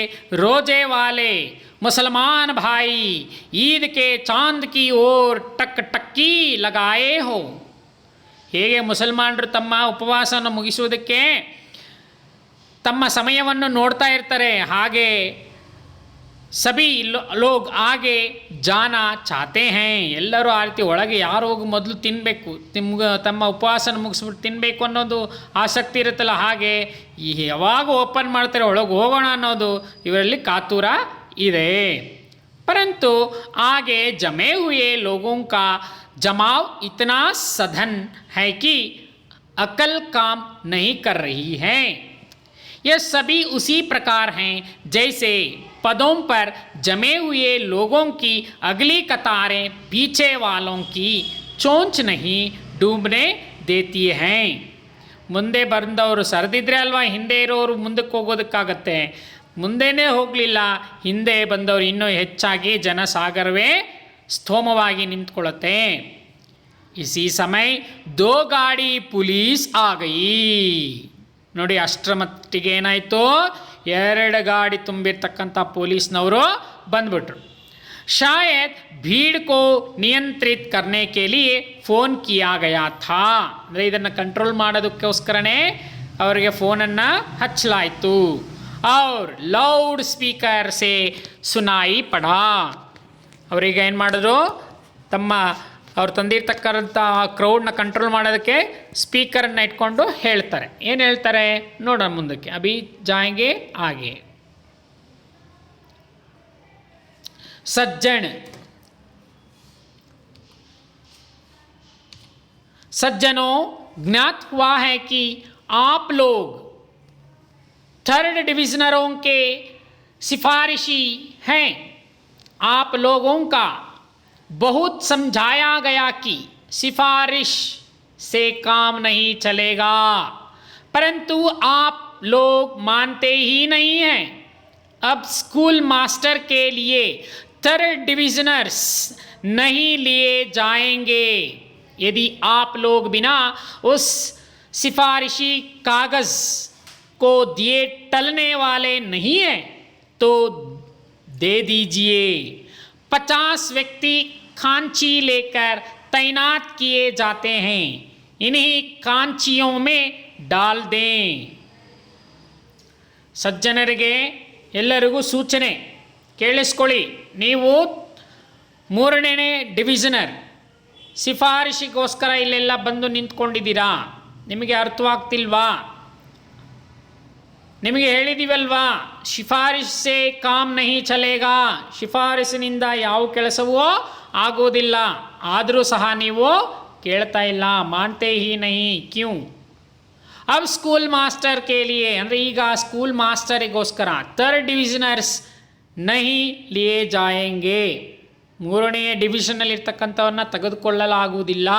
ರೋಜೆ ವಾಲೆ मुसलमान भाई ईद के चांद की ओर टक टक्की लगाए हो. ಹೇಗೆ ಮುಸಲ್ಮಾನರು ತಮ್ಮ ಉಪವಾಸವನ್ನು ಮುಗಿಸುವುದಕ್ಕೆ ತಮ್ಮ ಸಮಯವನ್ನು ನೋಡ್ತಾ ಇರ್ತಾರೆ, ಹಾಗೆ ಸಭಿ ಲೋಗ್ ಆಗೆ ಜಾನ ಚಾತೆ ಹೇ. ಎಲ್ಲರೂ ಆ ರೀತಿ ಒಳಗೆ ಯಾರು ಹೋಗಿ ಮೊದಲು ತಿನ್ನಬೇಕು, ತಮ್ಮ ಉಪವಾಸನ ಮುಗಿಸ್ಬಿಟ್ಟು ತಿನ್ನಬೇಕು ಅನ್ನೋದು ಆಸಕ್ತಿ ಇರುತ್ತಲ್ಲ, ಹಾಗೆ ಯಾವಾಗ ಓಪನ್ ಮಾಡ್ತಾರೆ ಒಳಗೆ ಹೋಗೋಣ ಅನ್ನೋದು ಇವರಲ್ಲಿ ಕಾತುರ ಇದೆ. परंतु आगे जमे हुए लोगों का जमाव इतना सघन है कि अकल काम नहीं कर रही है. ये सभी उसी प्रकार हैं जैसे पदों पर जमे हुए लोगों की अगली कतारें पीछे वालों की चोंच नहीं डूबने देती हैं. ಮುಂದೆ ಬಂದವರು ಸರಿದಿದ್ರೆ ಅಲ್ವಾ ಹಿಂದೆ ಇರೋರು ಮುಂದಕ್ಕೆ ಹೋಗೋದಕ್ಕಾಗತ್ತೆ. ಮುಂದೆನೇ ಹೋಗಲಿಲ್ಲ, ಹಿಂದೆ ಬಂದವರು ಇನ್ನೂ ಹೆಚ್ಚಾಗಿ ಜನಸಾಗರವೇ ಸ್ತೋಮವಾಗಿ ನಿಂತ್ಕೊಳ್ಳುತ್ತೆ. ಇಸಿ ಸಮಯ 2 ಗಾಡಿ ಪೊಲೀಸ್ ಆ ಗಯಿ. ನೋಡಿ ಅಷ್ಟರ ಮಟ್ಟಿಗೆ ಏನಾಯಿತು, 2 ಗಾಡಿ ತುಂಬಿರ್ತಕ್ಕಂಥ ಪೊಲೀಸ್ನವರು ಬಂದ್ಬಿಟ್ರು. ಶಾಯದ್ ಭೀಡ್ ಕೋ ನಿಯಂತ್ರಿತ್ ಕರ್ನೆ ಕೆ ಲಿಯೆ ಫೋನ್ ಕಿಯಾ ಗಯಾ ಥಾ. ಅಂದರೆ ಇದನ್ನು ಕಂಟ್ರೋಲ್ ಮಾಡೋದಕ್ಕೋಸ್ಕರನೇ ಅವರಿಗೆ ಫೋನನ್ನು ಹಚ್ಚಲಾಯಿತು. और लाउड स्पीकर से सुनाई पड़ा. ಅವರಿಗೆ ಏನು ಮಾಡಿದ್ರು, ತಮ್ಮ ಅವ್ರು ತಂದಿರ್ತಕ್ಕಂಥ ಕ್ರೌಡ್ನ ಕಂಟ್ರೋಲ್ ಮಾಡೋದಕ್ಕೆ ಸ್ಪೀಕರನ್ನು ಇಟ್ಕೊಂಡು ಹೇಳ್ತಾರೆ. ಏನು ಹೇಳ್ತಾರೆ ನೋಡೋಣ ಮುಂದಕ್ಕೆ. ಅಭಿ ಜಾಯಂಗೆ ಆಗೆ. सज्जनों ज्ञात हुआ है कि आप लोग 3rd डिविजनरों के सिफारिशी हैं. आप लोगों का बहुत समझाया गया कि सिफारिश से काम नहीं चलेगा, परंतु आप लोग मानते ही नहीं हैं. अब स्कूल मास्टर के लिए 3rd डिविजनर्स नहीं लिए जाएंगे. यदि आप लोग बिना उस सिफारिशी कागज को दिए टलने वाले नहीं हैं तो दे दीजिए. 50 व्यक्ति खांची लेकर तैनात किए जाते हैं. इन्हीं खांचियों में डाल दें. ಸಜ್ಜನರಿಗೆ ಎಲ್ಲರಿಗೂ ಸೂಚನೆ ಕೇಳಿಸ್ಕೊಳ್ಳಿ. ನೀವು 3ನೇ ಡಿವಿಷನರ್ ಶಿಫಾರಸಿಗೋಸ್ಕರ ಇಲ್ಲೆಲ್ಲ ಬಂದು ನಿಂತ್ಕೊಂಡಿದ್ದೀರಾ, ನಿಮಗೆ ಅರ್ಥವಾಗ್ತಿಲ್ವಾ? ನಿಮಗೆ ಹೇಳಿದೀವಲ್ವಾ, ಶಿಫಾರಿಶ್ ಸೇ ಕಾಮ್ ನಹಿ ಚಲೇಗಾ, ಶಿಫಾರಸಿನಿಂದ ಯಾವ ಕೆಲಸವೂ ಆಗೋದಿಲ್ಲ. ಆದರೂ ಸಹ ನೀವು ಕೇಳ್ತಾ ಇಲ್ಲ, ಮಾನ್ತೆ ಹಿ ನಹಿ ಕ್ಯೂ. ಅಬ್ ಸ್ಕೂಲ್ ಮಾಸ್ಟರ್ ಕೆ ಲಿಯೆ ಅಂದರೆ ಈಗ ಸ್ಕೂಲ್ ಮಾಸ್ಟರಿಗೋಸ್ಕರ ಥರ್ಡ್ ಡಿವಿಷನರ್ಸ್ ನಹಿ ಲಿಯೇ ಜಾಯೆಂಗೆ, ಮೂರನೇ ಡಿವಿಷನಲ್ಲಿರ್ತಕ್ಕಂಥವನ್ನ ತೆಗೆದುಕೊಳ್ಳಲಾಗುವುದಿಲ್ಲ.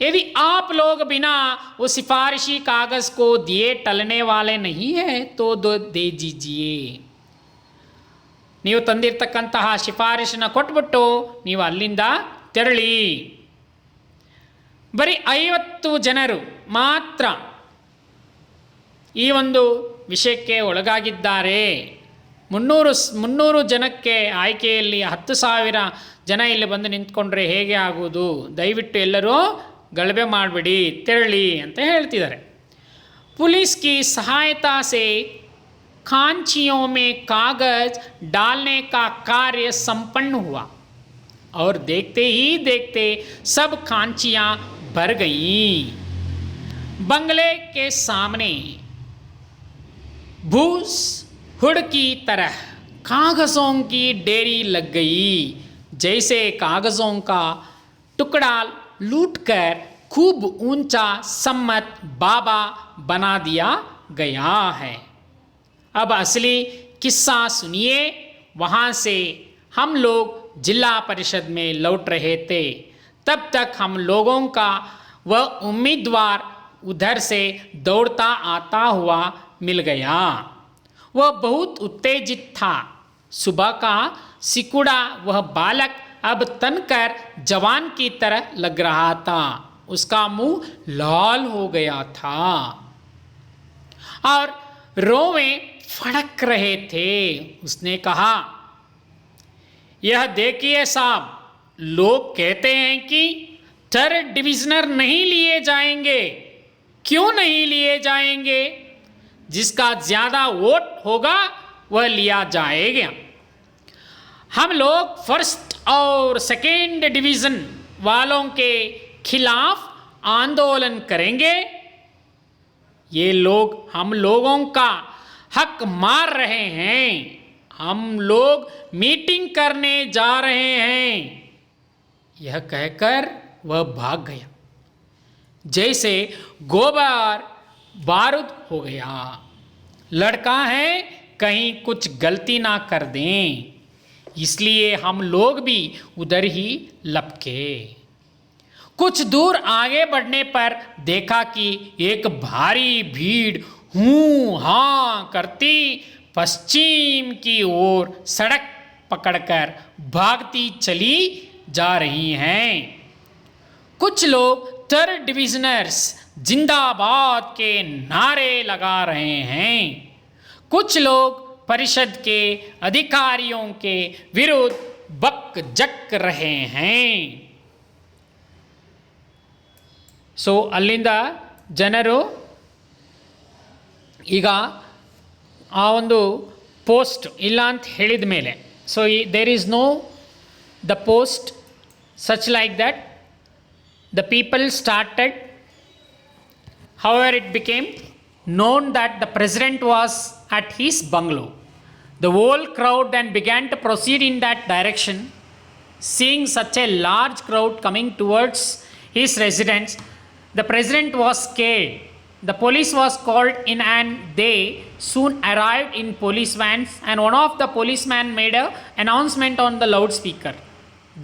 यदि आप लोग बिना वो सिफारिशी कागज़ को दिए टलने वाले नहीं है तो दे दीजिए. ನೀವು ತಂದಿರತಕ್ಕಂತಹ ಶಿಫಾರಸನ್ನ ಕೊಟ್ಬಿಟ್ಟು ನೀವು ಅಲ್ಲಿಂದ ತೆರಳಿ. ಬರೀ 50 ಜನರು ಮಾತ್ರ ಈ ಒಂದು ವಿಷಯಕ್ಕೆ ಒಳಗಾಗಿದ್ದಾರೆ. 300 ಜನಕ್ಕೆ ಆಯ್ಕೆಯಲ್ಲಿ 10,000 ಜನ ಇಲ್ಲಿ ಬಂದು ನಿಂತ್ಕೊಂಡ್ರೆ ಹೇಗೆ ಆಗುವುದು? ದಯವಿಟ್ಟು ಎಲ್ಲರೂ ಗಲಭೆ ಮಾಡಬೇಡಿ, ತೆರಳಿ ಅಂತ ಹೇಳ್ತಿದ್ದಾರೆ. पुलिस की सहायता से खांचियों में कागज डालने का कार्य संपन्न हुआ और देखते ही देखते सब खांचियां भर गईं. बंगले के सामने भूस हुड की तरह कागजों की ढेरी लग गई, जैसे कागजों का टुकड़ा लूटकर खूब ऊंचा सम्मत बाबा बना दिया गया है. अब असली किस्सा सुनिए. वहाँ से हम लोग जिला परिषद में लौट रहे थे. तब तक हम लोगों का वह उम्मीदवार उधर से दौड़ता आता हुआ मिल गया. वह बहुत उत्तेजित था. सुबह का सिकुड़ा वह बालक अब तनकर जवान की तरह लग रहा था. उसका मुंह लाल हो गया था और रोवे फड़क रहे थे. उसने कहा, यह देखिए साहब, लोग कहते हैं कि थर्ड डिविजनर नहीं लिए जाएंगे. क्यों नहीं लिए जाएंगे? जिसका ज़्यादा वोट होगा वह लिया जाएगा. हम लोग फर्स्ट और सेकेंड डिवीज़न वालों के खिलाफ आंदोलन करेंगे. ये लोग हम लोगों का हक मार रहे हैं. हम लोग मीटिंग करने जा रहे हैं. यह कहकर वह भाग गया जैसे गोबर बारूद हो गया. लड़का है, कहीं कुछ गलती ना कर दें, इसलिए हम लोग भी उधर ही लपके. कुछ दूर आगे बढ़ने पर देखा कि एक भारी भीड़ हूँ हाँ करती पश्चिम की ओर सड़क पकड़कर भागती चली जा रही हैं. कुछ लोग थर्ड डिविजनर्स जिंदाबाद के नारे लगा रहे हैं. कुछ लोग परिषद के अधिकारियों के विरुद्ध बक जक रहे हैं. ಸೊ ಅಲ್ಲಿಂದ ಜನರು ಈಗ ಆ ಒಂದು ಪೋಸ್ಟ್ ಇಲ್ಲ ಅಂತ ಹೇಳಿದ ಮೇಲೆ, so there is no the post such like that the people started. however it became known that the president was at his bungalow. The whole crowd then began to proceed in that direction. Seeing such a large crowd coming towards his residence, the president was scared. The police was called in and they soon arrived in police vans, and one of the policemen made an announcement on the loudspeaker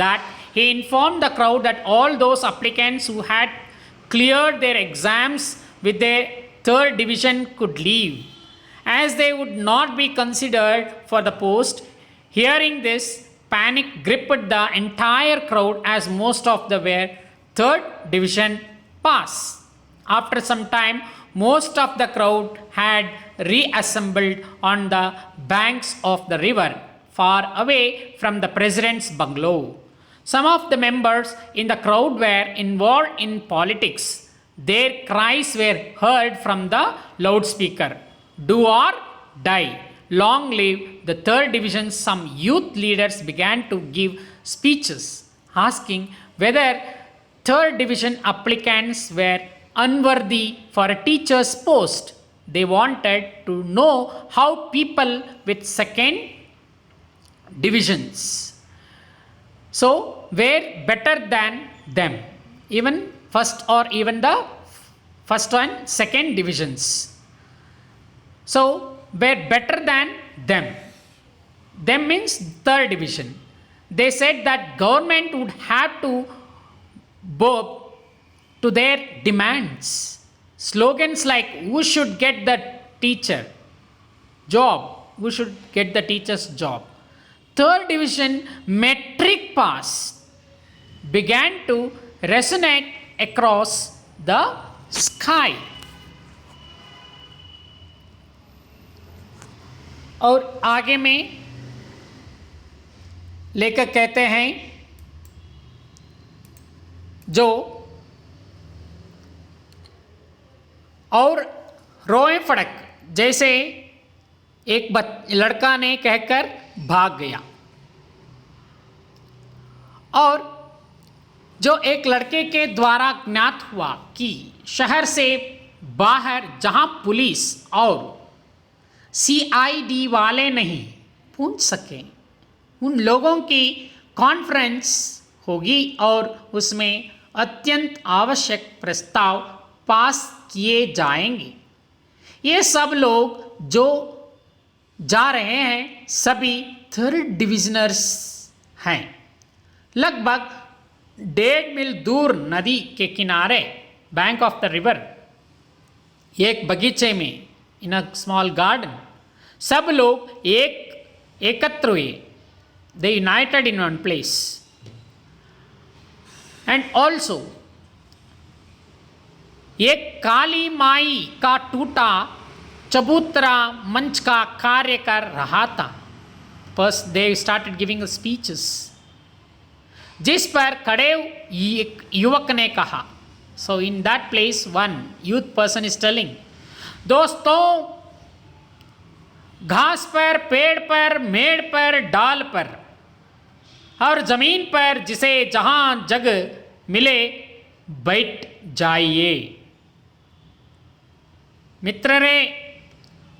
that he informed the crowd that all those applicants who had cleared their exams with their third division could leave, as they would not be considered for the post. Hearing this, panic gripped the entire crowd as most of them were third division pass. After some time, most of the crowd had reassembled on the banks of the river, far away from the president's bungalow. Some of the members in the crowd were involved in politics. Their cries were heard from the loudspeaker, "Do or die. Long live the third division." Some youth leaders began to give speeches asking whether third division applicants were unworthy for a teacher's post. they wanted to know how people with second divisions so were better than them, even first or even the first and second divisions so were better than them. Them means third division. They said that government would have to bow to their demands. Slogans like who should get the teacher job, who should get the teacher's job. Third division metric pass began to resonate across the sky. और आगे में लेखक कहते हैं जो और रोए फड़क जैसे एक लड़का ने कहकर भाग गया, और जो एक लड़के के द्वारा ज्ञात हुआ कि शहर से बाहर जहां पुलिस और सीआईडी वाले नहीं पूछ सके, उन लोगों की कॉन्फ्रेंस होगी और उसमें अत्यंत आवश्यक प्रस्ताव पास किए जाएंगे। ये सब लोग जो जा रहे हैं सभी थर्ड डिविजनर्स हैं। लगभग 1.5 मील दूर नदी के किनारे बैंक ऑफ द रिवर एक बगीचे में इन अ स्मॉल गार्डन सब लोग एकत्र हुए। They united in one place and also एक काली माई का टूटा चबूतरा मंच का कार्य कर रहा था। First they started giving speeches, जिस पर खड़े एक युवक ने कहा, so in that place one youth person is telling, दोस्तों घास पर, पेड़ पर, मेड़ पर, डाल पर और जमीन पर जिसे जहां जगह मिले बैठ जाइए। ಮಿತ್ರರೇ,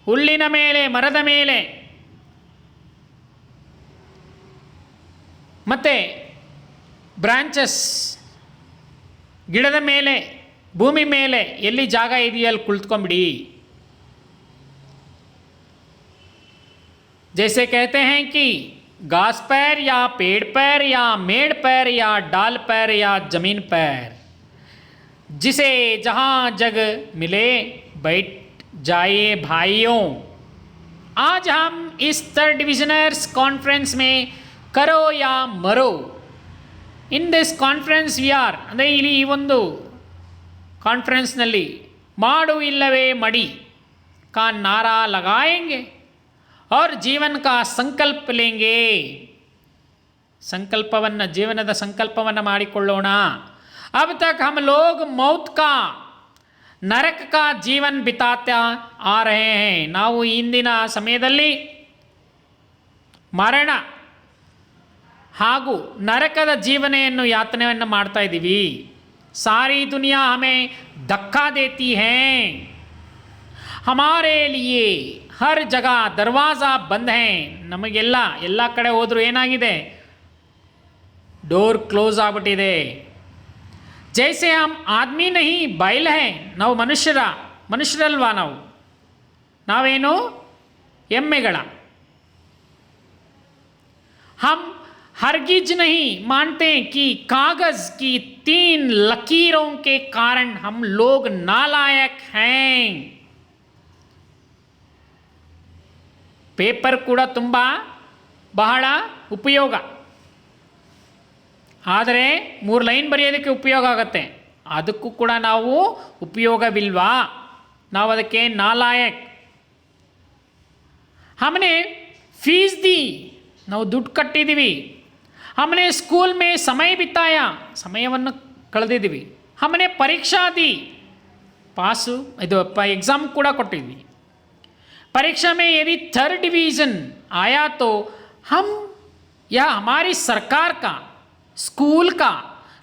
ಹುಲ್ಲಿನ ಮೇಲೆ, ಮರದ ಮೇಲೆ ಮತ್ತೆ ಬ್ರಾಂಚಸ್ ಗಿಡದ ಮೇಲೆ, ಭೂಮಿ ಮೇಲೆ ಎಲ್ಲಿ ಜಾಗ ಇದೆಯಲ್ಲಿ ಕುಳಿತುಕೊಂಬಿಡಿ। जैसे कहते हैं कि घास पर या पेड़ पर या मेड़ पर या डाल पर या जमीन पर जिसे जहां जगह मिले बैठ जाइए भाइयों। आज हम इस थर्ड डिविजनर्स कॉन्फ्रेंस में करो या मरो, in this conference we are, ಅಂದರೆ ಇಲ್ಲಿ ಈ ಒಂದು ಕಾನ್ಫರೆನ್ಸ್ನಲ್ಲಿ ಮಾಡು ಇಲ್ಲವೇ ಮಡಿ का नारा लगाएंगे और जीवन का संकल्प लेंगे। ಸಂಕಲ್ಪವನ್ನು, ಜೀವನದ ಸಂಕಲ್ಪವನ್ನು ಮಾಡಿಕೊಳ್ಳೋಣ। अब तक हम लोग मौत का, ನರಕ का जीवन बिताते आ रहे हैं। ನಾವು ಇಂದಿನ ಸಮಯದಲ್ಲಿ ಮರಣ ಹಾಗೂ ನರಕದ ಜೀವನೆಯನ್ನು ಯಾತನೆಯನ್ನು ಮಾಡ್ತಾ ಇದ್ದೀವಿ। सारी दुनिया हमें धक्का देती है, हमारे लिए हर जगह दरवाज़ा बंद है। ನಮಗೆಲ್ಲ ಎಲ್ಲ ಕಡೆ ಹೋದರೂ ಏನಾಗಿದೆ, ಡೋರ್ ಕ್ಲೋಸ್ ಆಗ್ಬಿಟ್ಟಿದೆ। जैसे हम आदमी नहीं बैल हैं, ನಾವು ಮನುಷ್ಯರಲ್ವಾ, ನಾವೇನು ಎಮ್ಮೆಗಳ। हम हरगिज नहीं मानते कि कागज की 3 लकीरों के कारण हम लोग नालायक हैं। ಪೇಪರ್ ಕೂಡ ತುಂಬ ಬಹಳ ಉಪಯೋಗ, ಆದರೆ 3 ಲೈನ್ ಬರೆಯೋದಕ್ಕೆ ಉಪಯೋಗ ಆಗುತ್ತೆ, ಅದಕ್ಕೂ ಕೂಡ ನಾವು ಉಪಯೋಗವಿಲ್ವಾ, ನಾವು ಅದಕ್ಕೆ ನಾಲಾಯಕ್। हमने फीस दी, ನಾವು ದುಡ್ಡು ಕಟ್ಟಿದ್ದೀವಿ। हमने स्कूल में समय बिताया, ಸಮಯವನ್ನು ಕಳೆದಿದ್ದೀವಿ। हमने परीक्षा दी, ಪಾಸು ಇದು ಎಕ್ಸಾಮ್ ಕೂಡ ಕೊಟ್ಟಿದ್ವಿ। परीक्षा में यदि थर्ड डिवीज़न आया तो हम या हमारी सरकार का,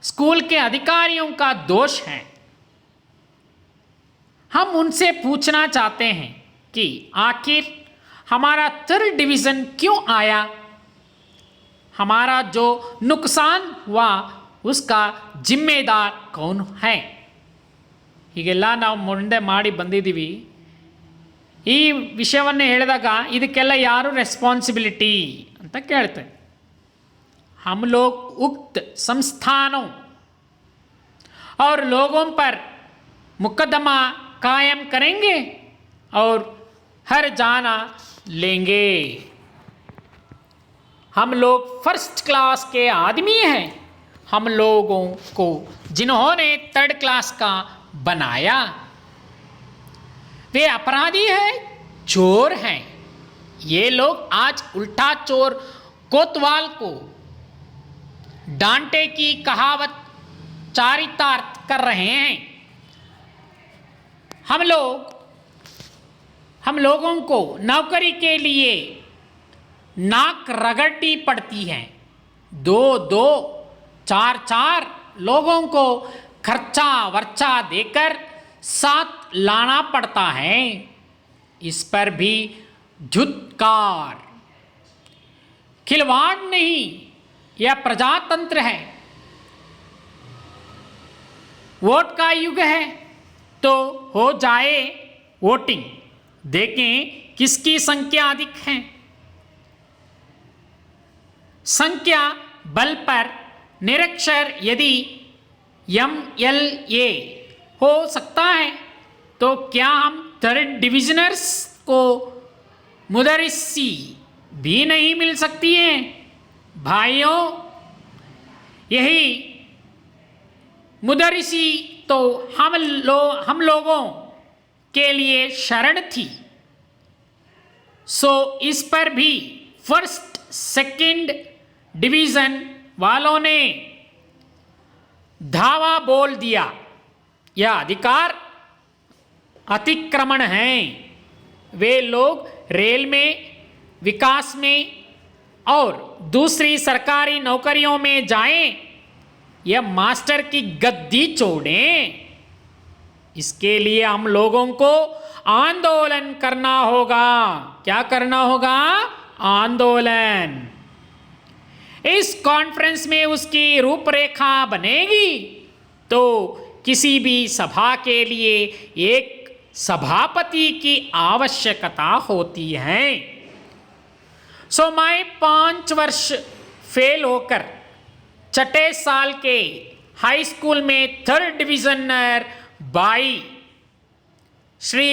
स्कूल के अधिकारियों का दोष है। हम उनसे पूछना चाहते हैं कि आखिर हमारा थर्ड डिवीज़न क्यों आया, हमारा जो नुकसान हुआ उसका जिम्मेदार कौन है. ಹೀಗೆಲ್ಲ ನಾವು ಮುಂದೆ ಮಾಡಿ ಬಂದಿದ್ದೀವಿ. ಈ ವಿಷಯವನ್ನು ಹೇಳಿದಾಗ ಇದಕ್ಕೆಲ್ಲ ಯಾರು ರೆಸ್ಪಾನ್ಸಿಬಿಲಿಟಿ ಅಂತ ಕೇಳ್ತೇವೆ. हम लोग उक्त संस्थानों और लोगों पर मुकदमा कायम करेंगे और हर जाना लेंगे. हम लोग फर्स्ट क्लास के आदमी हैं. हम लोगों को जिन्होंने थर्ड क्लास का बनाया वे अपराधी हैं, चोर हैं. ये लोग आज उल्टा चोर कोतवाल को डांटे की कहावत चारितार्थ कर रहे हैं. हम लोगों को नौकरी के लिए नाक रगड़नी पड़ती है. दो दो चार चार लोगों को खर्चा वर्चा देकर साथ लाना पड़ता है. इस पर भी झुत्कार. खिलवाड़ नहीं, यह प्रजातंत्र है. वोट का युग है तो हो जाए वोटिंग, देखें किसकी संख्या अधिक है. संख्या बल पर निरक्षर यदि MLA हो सकता है तो क्या हम थर्ड डिविजनर्स को मुदरिसी भी नहीं मिल सकती है. भाइयों, यही मुदरिसी तो हम लोगों के लिए शरण थी. सो इस पर भी फर्स्ट सेकंड डिवीज़न वालों ने धावा बोल दिया. यह अधिकार अतिक्रमण है. वे लोग रेल में, विकास में और दूसरी सरकारी नौकरियों में जाएं या मास्टर की गद्दी छोड़ें. इसके लिए हम लोगों को आंदोलन करना होगा. क्या करना होगा? आंदोलन. इस कॉन्फ्रेंस में उसकी रूपरेखा बनेगी तो किसी भी सभा के लिए एक सभापति की आवश्यकता होती है. सो मैं 5 वर्ष फेल होकर छठे साल के हाई स्कूल में थर्ड डिविजनर बाई श्री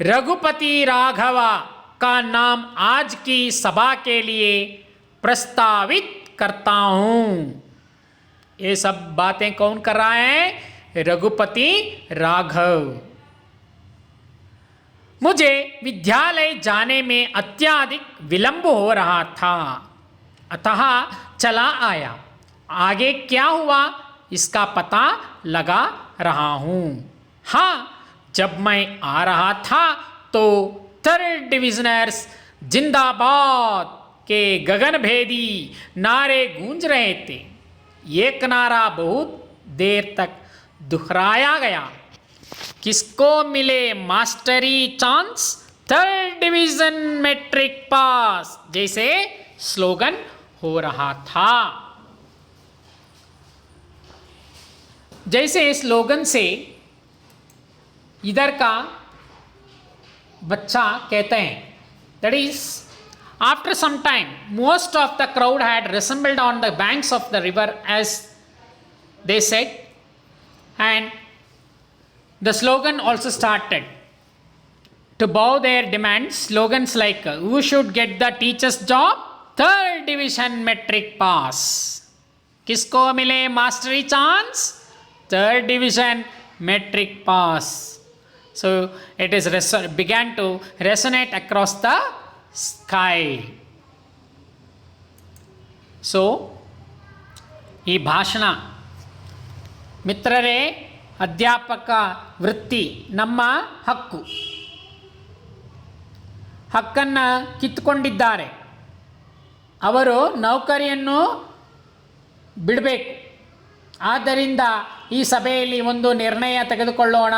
रघुपति राघवा का नाम आज की सभा के लिए प्रस्तावित करता हूँ. ये सब बातें कौन कर रहा है? रघुपति राघव. मुझे विद्यालय जाने में अत्यधिक विलंब हो रहा था, अतः चला आया. आगे क्या हुआ इसका पता लगा रहा हूँ. हाँ, जब मैं आ रहा था तो थर्ड डिविजनर्स जिंदाबाद के गगनभेदी नारे गूंज रहे थे. एक नारा बहुत देर तक दोहराया गया. किसको मिले मास्टरी chance, third division matric pass, जैसे स्लोगन हो रहा था. जैसे स्लोगन से इधर का बच्चा कहते हैं, that is after some time most of the crowd had assembled on the banks of the river as they said, and the slogan also started to bow their demands. Slogans like who should get the teacher's job, third division metric pass. किसको मिले मास्टरी chance, third division metric pass. So it is began to resonate across the sky. So ಈ ಭಾಷಣ ಮಿತ್ರರೇ, ಅಧ್ಯಾಪಕ ವೃತ್ತಿ ನಮ್ಮ ಹಕ್ಕು. ಹಕ್ಕನ್ನು ಕಿತ್ತುಕೊಂಡಿದ್ದಾರೆ. ಅವರು ನೌಕರಿಯನ್ನು ಬಿಡಬೇಕು. ಆದ್ದರಿಂದ ಈ ಸಭೆಯಲ್ಲಿ ಒಂದು ನಿರ್ಣಯ ತೆಗೆದುಕೊಳ್ಳೋಣ.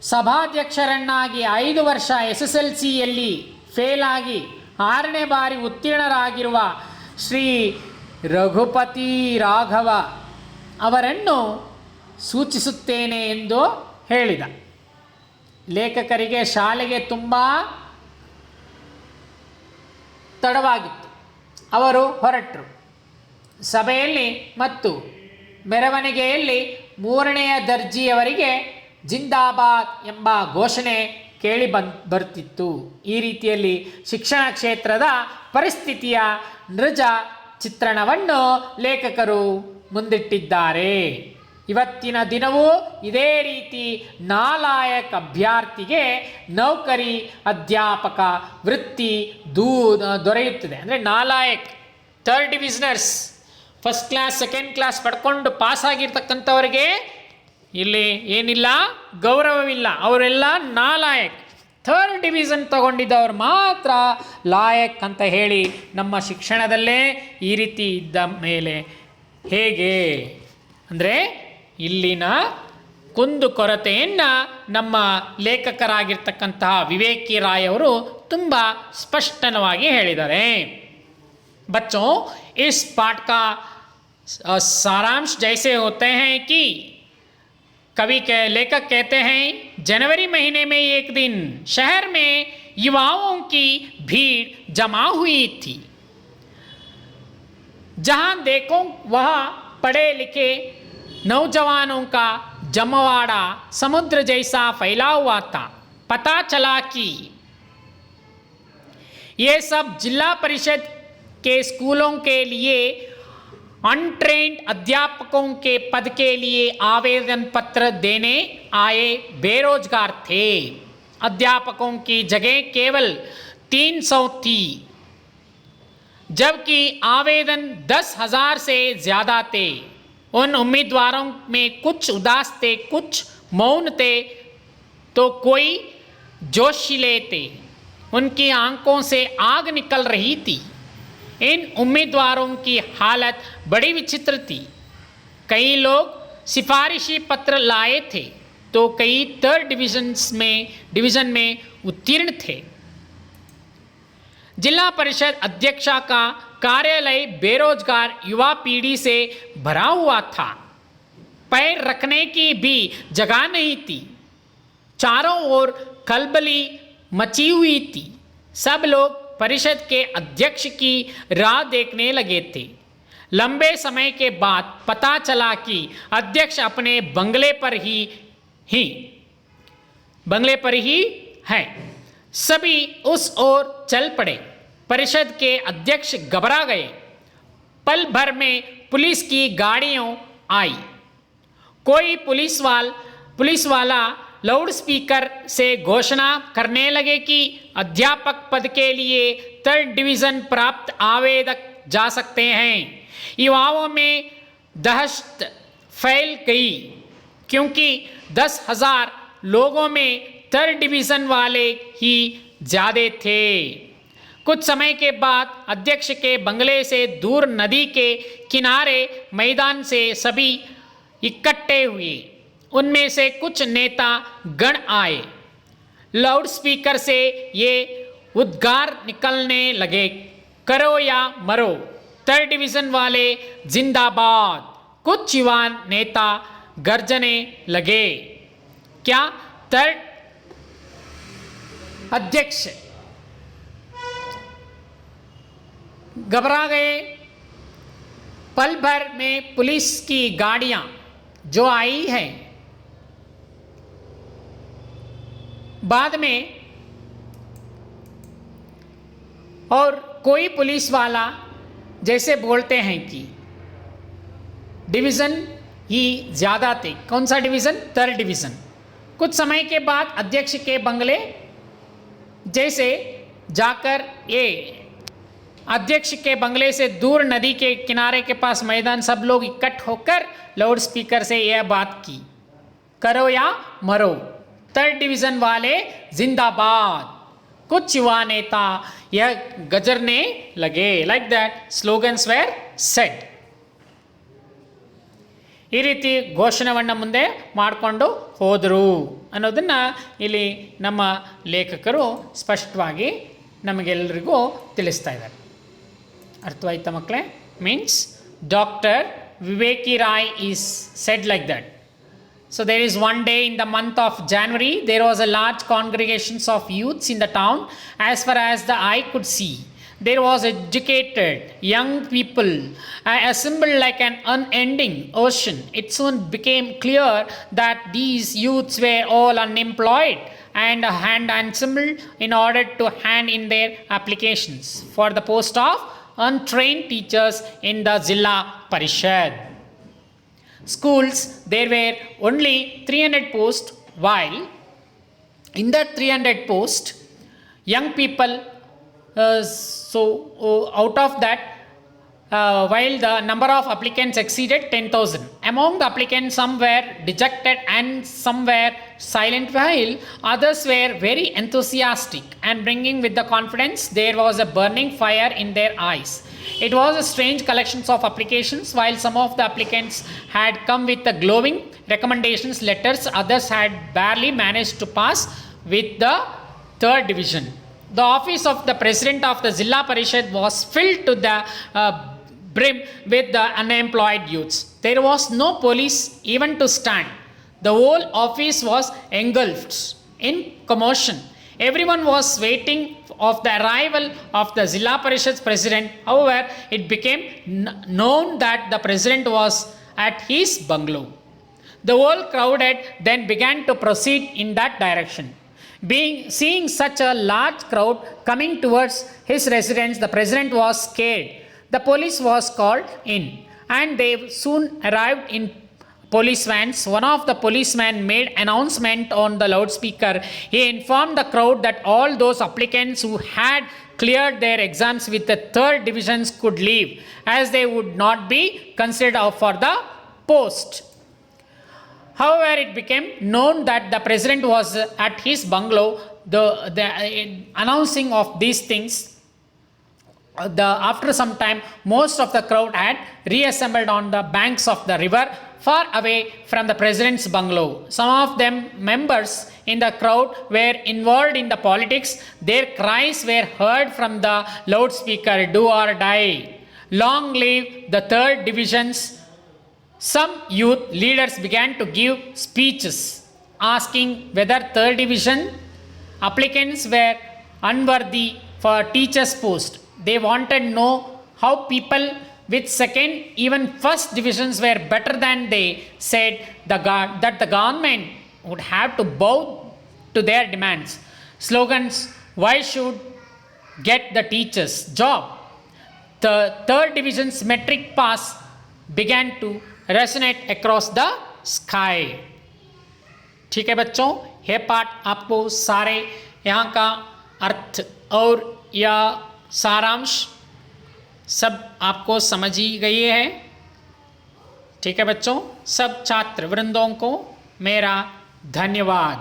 ಸಭಾಧ್ಯಕ್ಷರನ್ನಾಗಿ 5 ವರ್ಷ SSLCಯಲ್ಲಿ ಫೇಲ್ ಆಗಿ 6ನೇ ಬಾರಿ ಉತ್ತೀರ್ಣರಾಗಿರುವ ಶ್ರೀ ರಘುಪತಿ ರಾಘವ ಅವರನ್ನು ಸೂಚಿಸುತ್ತೇನೆ ಎಂದು ಹೇಳಿದ. ಲೇಖಕರಿಗೆ ಶಾಲೆಗೆ ತುಂಬ ತಡವಾಗಿತ್ತು. ಅವರು ಹೊರಟರು. ಸಭೆಯಲ್ಲಿ ಮತ್ತು ಮೆರವಣಿಗೆಯಲ್ಲಿ 3ನೇ ದರ್ಜಿಯವರಿಗೆ ಜಿಂದಾಬಾದ್ ಎಂಬ ಘೋಷಣೆ ಕೇಳಿ ಬರ್ತಿತ್ತು. ಈ ರೀತಿಯಲ್ಲಿ ಶಿಕ್ಷಣ ಕ್ಷೇತ್ರದ ಪರಿಸ್ಥಿತಿಯ ನಿಜ ಚಿತ್ರಣವನ್ನು ಲೇಖಕರು ಮುಂದಿಟ್ಟಿದ್ದಾರೆ. ಇವತ್ತಿನ ದಿನವೂ ಇದೇ ರೀತಿ ನಾಲಾಯಕ್ ಅಭ್ಯರ್ಥಿಗೆ ನೌಕರಿ ಅಧ್ಯಾಪಕ ವೃತ್ತಿ ದೊರೆಯುತ್ತದೆ. ಅಂದರೆ ನಾಲಾಯಕ್, 3rd ಡಿವಿಷನರ್ಸ್, 1st class 2nd class ಪಡ್ಕೊಂಡು ಪಾಸಾಗಿರ್ತಕ್ಕಂಥವ್ರಿಗೆ ಇಲ್ಲಿ ಏನಿಲ್ಲ, ಗೌರವವಿಲ್ಲ. ಅವರೆಲ್ಲ ನಾಲಾಯಕ್. 3rd ಡಿವಿಷನ್ ತಗೊಂಡಿದ್ದವ್ರು ಮಾತ್ರ ಲಾಯಕ್ ಅಂತ ಹೇಳಿ ನಮ್ಮ ಶಿಕ್ಷಣದಲ್ಲೇ ಈ ರೀತಿ ಇದ್ದ ಮೇಲೆ ಹೇಗೆ? ಅಂದರೆ ಇಲ್ಲಿನ ಕುಂದುಕೊರತೆಯನ್ನು ನಮ್ಮ ಲೇಖಕರಾಗಿರ್ತಕ್ಕಂತಹ ವಿವೇಕಿ ರಾಯ್ ಅವರು ತುಂಬ ಸ್ಪಷ್ಟವಾಗಿ ಹೇಳಿದ್ದಾರೆ. बच्चों, इस पाठ का सारांश जैसे होते हैं कि लेखक कहते हैं, जनवरी महीने में एक दिन शहर में युवाओं की भीड़ जमा हुई थी. जहां देखो वहाँ पढ़े लिखे नौजवानों का जमवाड़ा समुद्र जैसा फैला हुआ था. पता चला कि ये सब जिला परिषद के स्कूलों के लिए अनट्रेंड अध्यापकों के पद के लिए आवेदन पत्र देने आए बेरोजगार थे. अध्यापकों की जगह केवल 300 थी, जबकि आवेदन 10,000 से ज़्यादा थे. उन उम्मीदवारों में कुछ उदास थे, कुछ मौन थे, तो कोई जोशीले थे. उनकी आंखों से आग निकल रही थी. इन उम्मीदवारों की हालत बड़ी विचित्र थी. कई लोग सिफारिशी पत्र लाए थे, तो कई 3rd डिवीज़न में उत्तीर्ण थे. जिला परिषद अध्यक्षा का कार्यालय बेरोजगार युवा पीढ़ी से भरा हुआ था. पैर रखने की भी जगह नहीं थी. चारों ओर खलबली मची हुई थी. सब लोग परिषद के अध्यक्ष की राह देखने लगे थे. लंबे समय के बाद पता चला कि अध्यक्ष अपने बंगले पर ही हैं. सभी उस ओर चल पड़े. परिषद के अध्यक्ष घबरा गए. पल भर में पुलिस की गाड़ियां आई. कोई पुलिस वाला लाउड स्पीकर से घोषणा करने लगे कि अध्यापक पद के लिए 3rd डिवीज़न प्राप्त आवेदक जा सकते हैं. युवाओं में दहशत फैल गई, क्योंकि 10,000 लोगों में 3rd डिवीज़न वाले ही ज़्यादा थे. कुछ समय के बाद अध्यक्ष के बंगले से दूर नदी के किनारे मैदान से सभी इकट्ठे हुए. उनमें से कुछ नेता गण आए. लाउड स्पीकर से ये उद्गार निकलने लगे, करो या मरो, 3rd डिवीज़न वाले जिंदाबाद. कुछ युवा नेता गर्जने लगे. क्या 3rd अध्यक्ष घबरा गए. पल भर में पुलिस की गाड़ियां जो आई हैं, बाद में और कोई पुलिस वाला जैसे बोलते हैं कि डिवीज़न ही ज़्यादा थे. कौन सा डिवीज़न? 3rd division. कुछ समय के बाद अध्यक्ष के बंगले जैसे जाकर ये अध्यक्ष के बंगले से दूर नदी के किनारे के पास मैदान, सब लोग इकट्ठ होकर लाउड स्पीकर से यह बात की, करो या मरो, 3rd डिवीज़न वाले जिंदाबाद. कुछ युवा नेता यह गजरने लगे. Like that slogans were said. ಈ ರೀತಿ ಘೋಷಣೆಯನ್ನು ಮುಂದೆ ಮಾಡಿಕೊಂಡು ಹೋದರು ಅನ್ನೋದನ್ನು ಇಲ್ಲಿ ನಮ್ಮ ಲೇಖಕರು ಸ್ಪಷ್ಟವಾಗಿ ನಮಗೆಲ್ಲರಿಗೂ ತಿಳಿಸ್ತಾ ಇದ್ದಾರೆ. ಅರ್ಥವಾಯ್ತಾ ಮಕ್ಕಳೇ? Means doctor Viveki Rai is said like that. So there is one day in the month of January, there was a large congregations of youths in the town as far as the eye could see. There was educated young people assembled like an unending ocean. It soon became clear that these youths were all unemployed and assembled in order to hand in their applications for the post of untrained teachers in the Zilla Parishad. Schools, there were only 300 posts, while in that 300 posts, young people, out of that, while the number of applicants exceeded 10,000. Among the applicants, some were dejected and some were silent, while others were very enthusiastic and bringing with the confidence. There was a burning fire in their eyes. It was a strange collection of applications. While some of the applicants had come with the glowing recommendations letters, others had barely managed to pass with the third division. The office of the president of the Zilla Parishad was filled to the brim with the unemployed youths. There was no police even to stand. The whole office was engulfed in commotion. Everyone was waiting of the arrival of the Zilla Parishad's president. However, it became known that the president was at his bungalow. The whole crowd then began to proceed in that direction. Seeing such a large crowd coming towards his residence, the president was scared. The police was called in, and they soon arrived in police vans. One of the policemen made announcement on the loudspeaker. He informed the crowd that all those applicants who had cleared their exams with the third divisions could leave, as they would not be considered for the post. However, it became known that the president was at his bungalow. The announcing of these things, after some time, most of the crowd had reassembled on the banks of the river, far away from the president's bungalow. Some of them members in the crowd were involved in the politics. Their cries were heard from the loudspeaker, "Do or die. Long live the third divisions." Some youth leaders began to give speeches asking whether third division applicants were unworthy for teachers' post. They wanted to know how people with second, even first divisions were better than they said that the government would have to bow to their demands. Slogans, "Why should get the teacher's job?" The third division's metric pass began to resonate across the sky. ठीक है बच्चों, यह पाठ आपको सारे यहाँ का अर्थ और या सारांश सब आपको समझ ही गई है. ठीक है बच्चों, सब छात्र वृंदों को मेरा धन्यवाद.